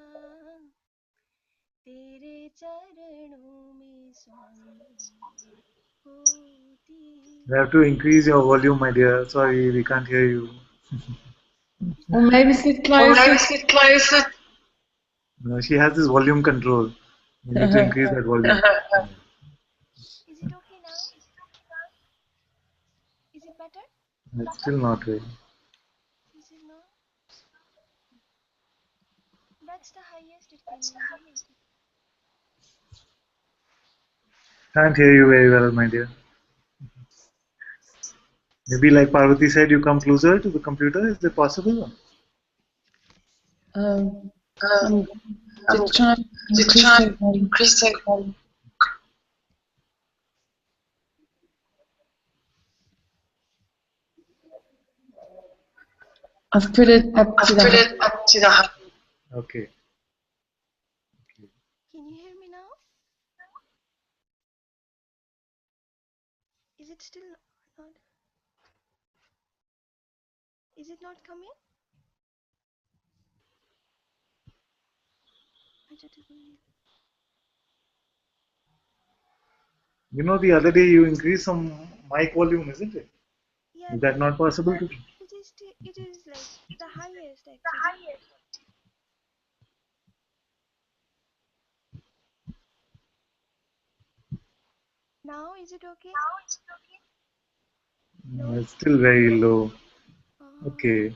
Speaker 10: तेरे चरणों में स्वामी कोटि
Speaker 3: You have to increase your volume, my dear. Sorry, we can't hear you.
Speaker 5: Or maybe sit closer.
Speaker 3: No, she has this volume control. You need to increase that volume.
Speaker 10: Is it okay now? Is it better?
Speaker 3: It's still not really.
Speaker 10: Is it not? That's the highest it can be, isn't it?
Speaker 3: Can't hear you very well, my dear. Maybe like Parvati said, you come closer to the computer. Is it possible?
Speaker 5: I'm just trying to increase the volume. I've put it up to the high.
Speaker 3: Okay.
Speaker 10: Can you hear me now? Is it still not? Is it not coming?
Speaker 3: You know, the other day you increased some mic volume, isn't it?
Speaker 10: Yeah,
Speaker 3: Is that not possible to?
Speaker 10: it is like the highest actually. Now is it okay? No?
Speaker 3: It's still very low. Okay.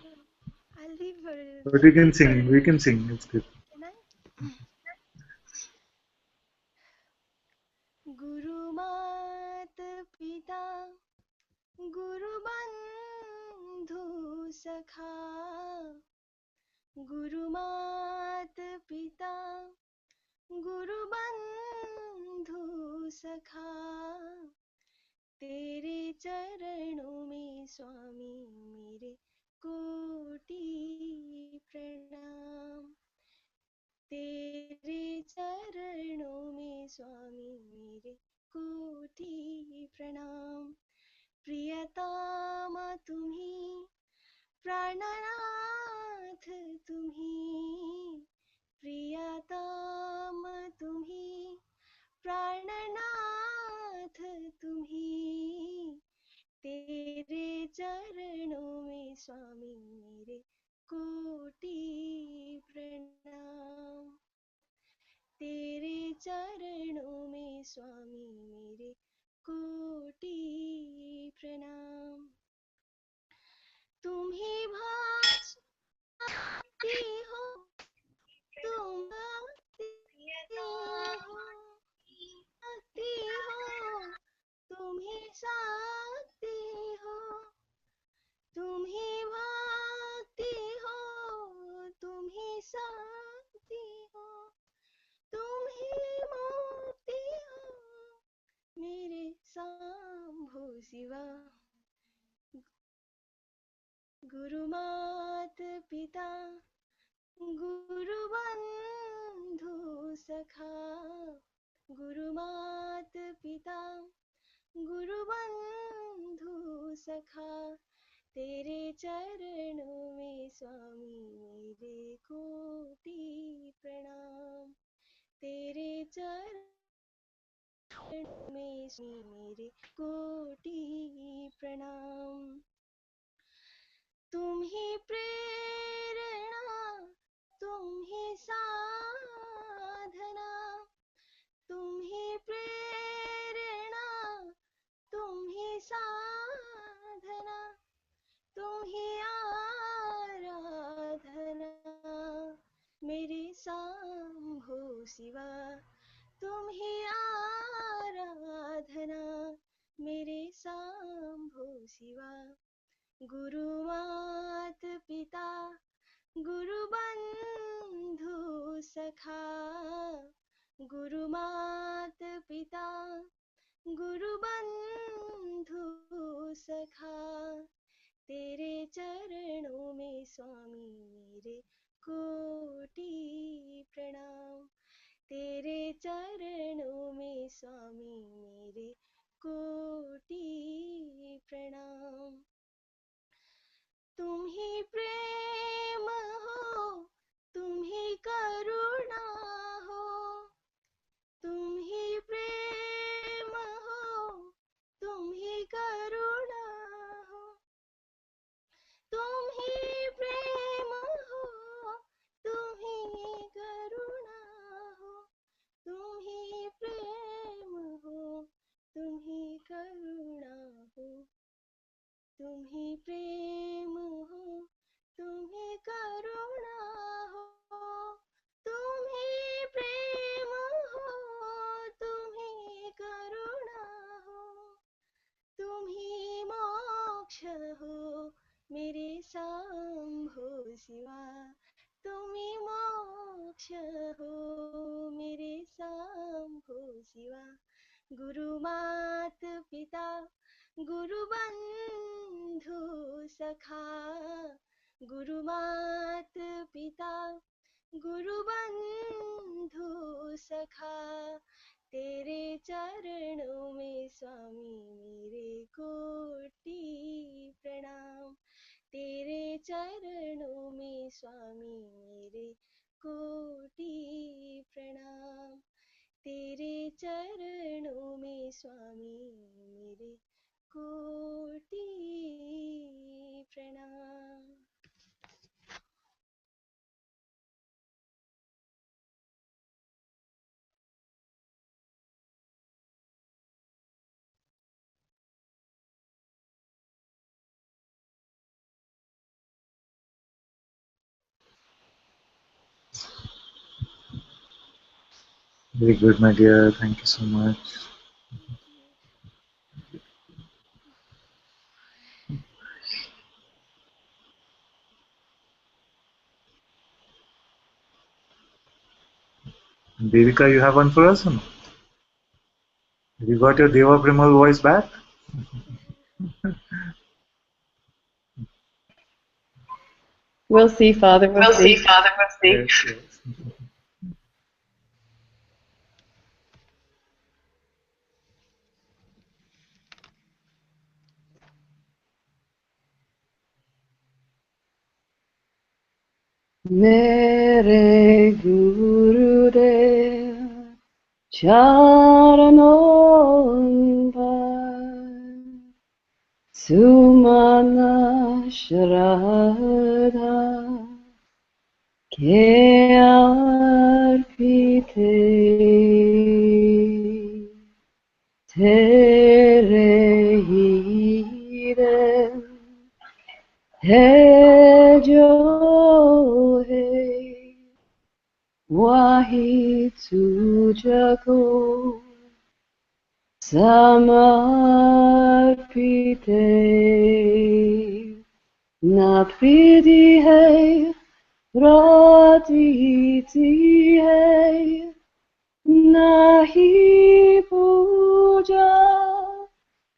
Speaker 10: I'll leave for a
Speaker 3: But we can sing. We can sing. It's good.
Speaker 10: Can I? गुरु मात पिता गुरु बंधु सखा गुरु मात पिता गुरु बंधु सखा तेरे चरणों में स्वामी मेरे कोटि प्रणाम तेरे चरणों में स्वामी मेरे कोटि प्रणाम प्रियतम तुम्ही प्राणनाथ तुम्ही प्रियतम तुम्ही प्राणनाथ तुम्ही तेरे चरणों में स्वामी मेरे कोटि प्रणाम तेरे चरणों में स्वामी मेरे कोटि प्रणाम तुम ही भक्ति हो तुम भक्ति हो भक्ति हो तुम ही शक्ति हो तुम ही भक्ति हो तुम ही शक्ति हो तुम ही मुक्ति हो मेरे शंभु शिवा गुरु माँ
Speaker 11: सखा तेरे चरणों में स्वामी मेरे कोटि प्रणाम तेरे चरणों में स्वामी मेरे कोटि प्रणाम तुम ही प्रेरणा तुम ही साधना तुम ही प्रेरणा तुम ही साधना तुम ही आराधना मेरे सांभो शिवा तुम ही आराधना मेरे सांभो शिवा गुरु मात पिता गुरु बंधु सखा गुरु मात पिता गुरु बंधु सखा तेरे चरणों में स्वामी मेरे कोटि प्रणाम तेरे चरणों में स्वामी मेरे कोटि प्रणाम तुम ही प्रेम हो तुम ही करुणा हो तुम ही प्रेम हो तुम ही करुणा हो तुम ही प्रेम हो तुम ही करुणा हो तुम ही प्रेम हो तुम ही करुणा हो तुम ही प्रेम हो तुम ही करुणा हो तुम ही प्रेम हो तुम ही करुणा हो तुम ही मोक्ष हो मेरे सांभो शिवा तुम ही मोक्ष हो मेरे सांभो शिवा गुरु मात पिता गुरु बंधु सखा गुरु मात पिता गुरु बंधु सखा तेरे चरणों में स्वामी मेरे कोटि प्रणाम तेरे चरणों में स्वामी मेरे कोटि प्रणाम तेरे चरणों में स्वामी मेरे कोटि प्रणाम
Speaker 3: Very good, my dear. Thank you so much. Devika, you have one for us? Have you got your Deva Primal voice back?
Speaker 5: We'll see, Father. We'll see.
Speaker 3: Father, we'll see. Yes, yes.
Speaker 12: मेरे गुरुदेव चरणों पर सुमना श्रद्धा के अर्पित तेरे हीरे है जो है वही तुझको समर्पित न प्रीति है रातीति है नहीं पूजा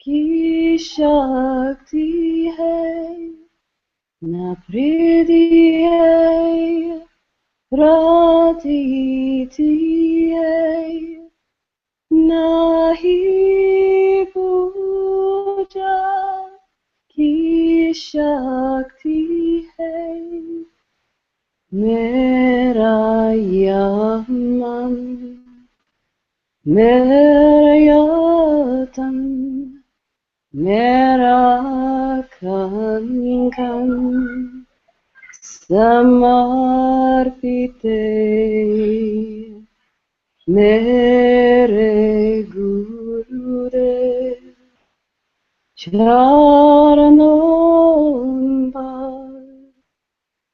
Speaker 12: की शक्ति है न प्रीति है रातीति है नहीं पूजा Mera Yaman, Mera Yatan, Mera Kankan, Samarpite, Mere Gurudev, Charanamba,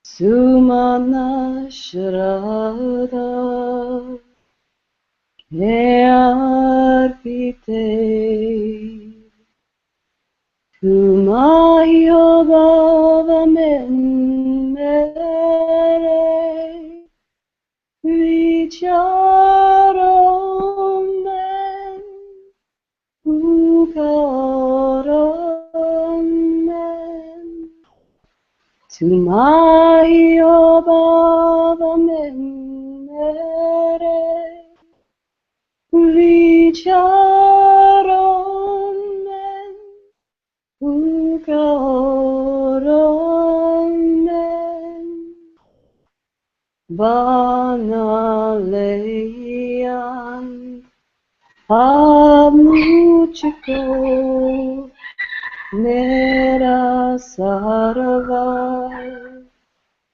Speaker 12: Sumana Shrada, Arpite, Tumahyo Bhavamen Mere, Vicharomen, Ukaromen, Tumahyo Bhavamen Mere, Vicharomen, Ukaromen, Banaleyan, Amuchiko, Mera Sarva,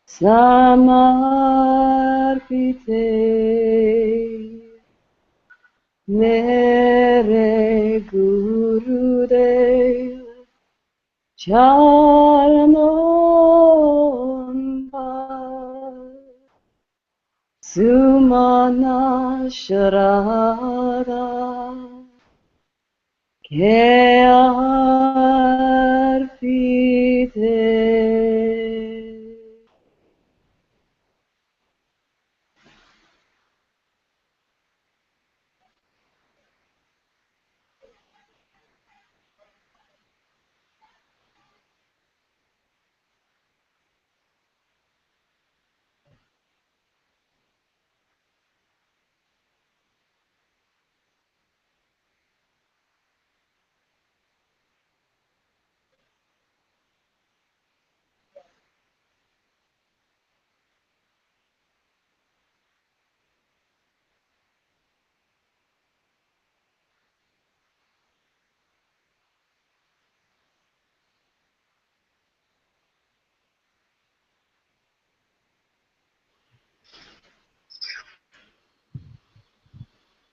Speaker 12: Samarpite, Mere Gurudev, Charanamba, Sumana Sharada, Arpite.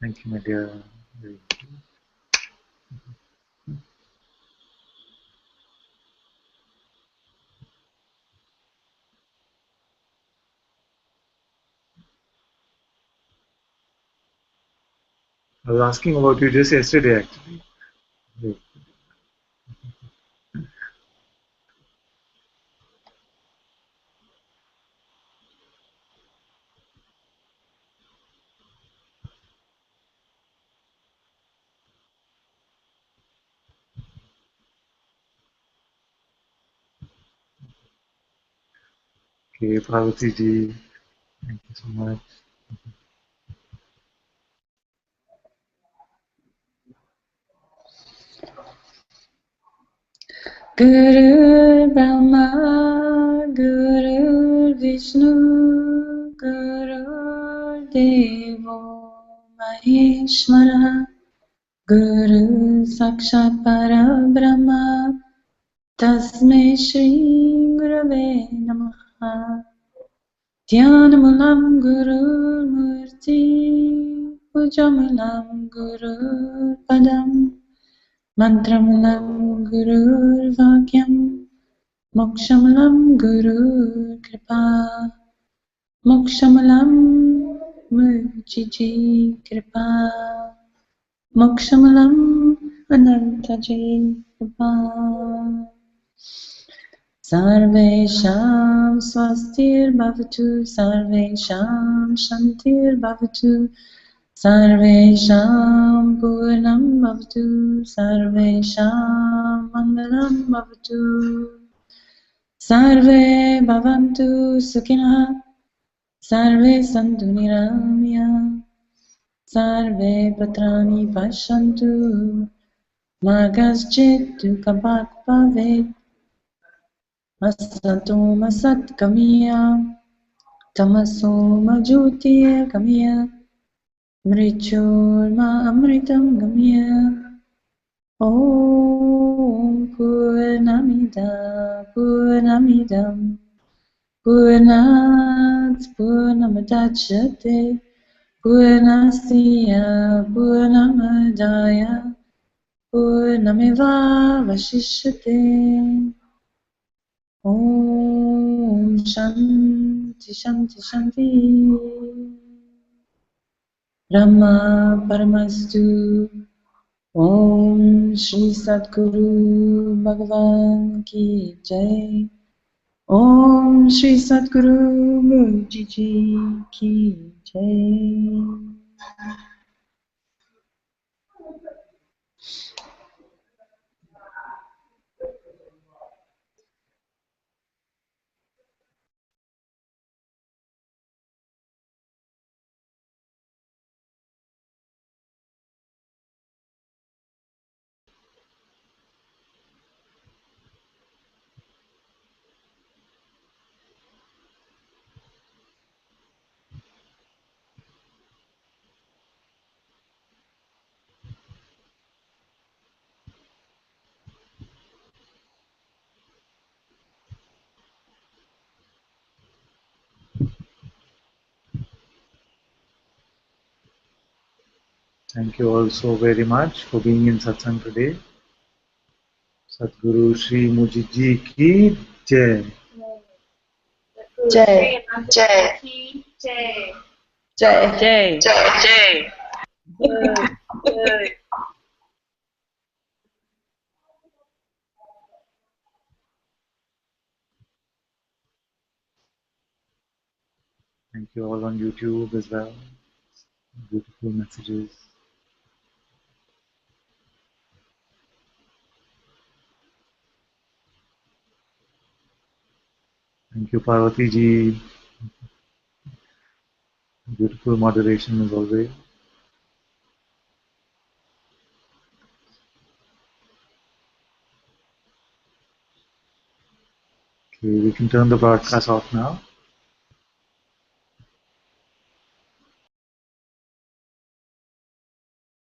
Speaker 3: Thank you, my dear. I was asking about you just yesterday, actually. Okay, Parvati ji, thank you so much.
Speaker 5: Guru Brahma, Guru Vishnu, Guru Devo Maheshwara, Guru Sakshat Parabrahma, Tasmai Shri Gurave Namaha. Dhyanamalam Guru Murti, Pujamalam Guru Padam, Mantramalam Guru Vakyam, Mokshamalam Guru Kripa, Mokshamalam Mujiji Kripa, Mokshamalam Anantaji Kripa. Sarvesham swastir bhavatu, sarvesham shantir bhavatu, sarvesham purnam bhavatu, sarvesham mangalam bhavatu, sarve bhavantu sukhinah, sarve santu niramya, sarve patrani pashantu, ma kaschit dukkhabhag bhavet. Asato masat kamiya, Tamasoma jyotir gamya mrityurma amritam gamya. Om Purnamida Purnamidam Purnat Purnamadachyate Purnasya Purnamadaya Purnameva Vashishyate. Om Shanti Shanti Shanti. Brahma Paramastu. Om Shri Satguru Bhagavan Ki Jai. Om Shri Satguru Murti Ji Ki Jai.
Speaker 3: Thank you all so very much for being in Satsang today. Satguru Sri Mujiji Ki Jai.
Speaker 5: Jai.
Speaker 4: Jai.
Speaker 5: Jai.
Speaker 8: Jay.
Speaker 1: Jai.
Speaker 3: Thank you all on YouTube as well. Beautiful messages. Thank you, Parvati ji. Beautiful moderation as always. Okay, we can turn the broadcast off now.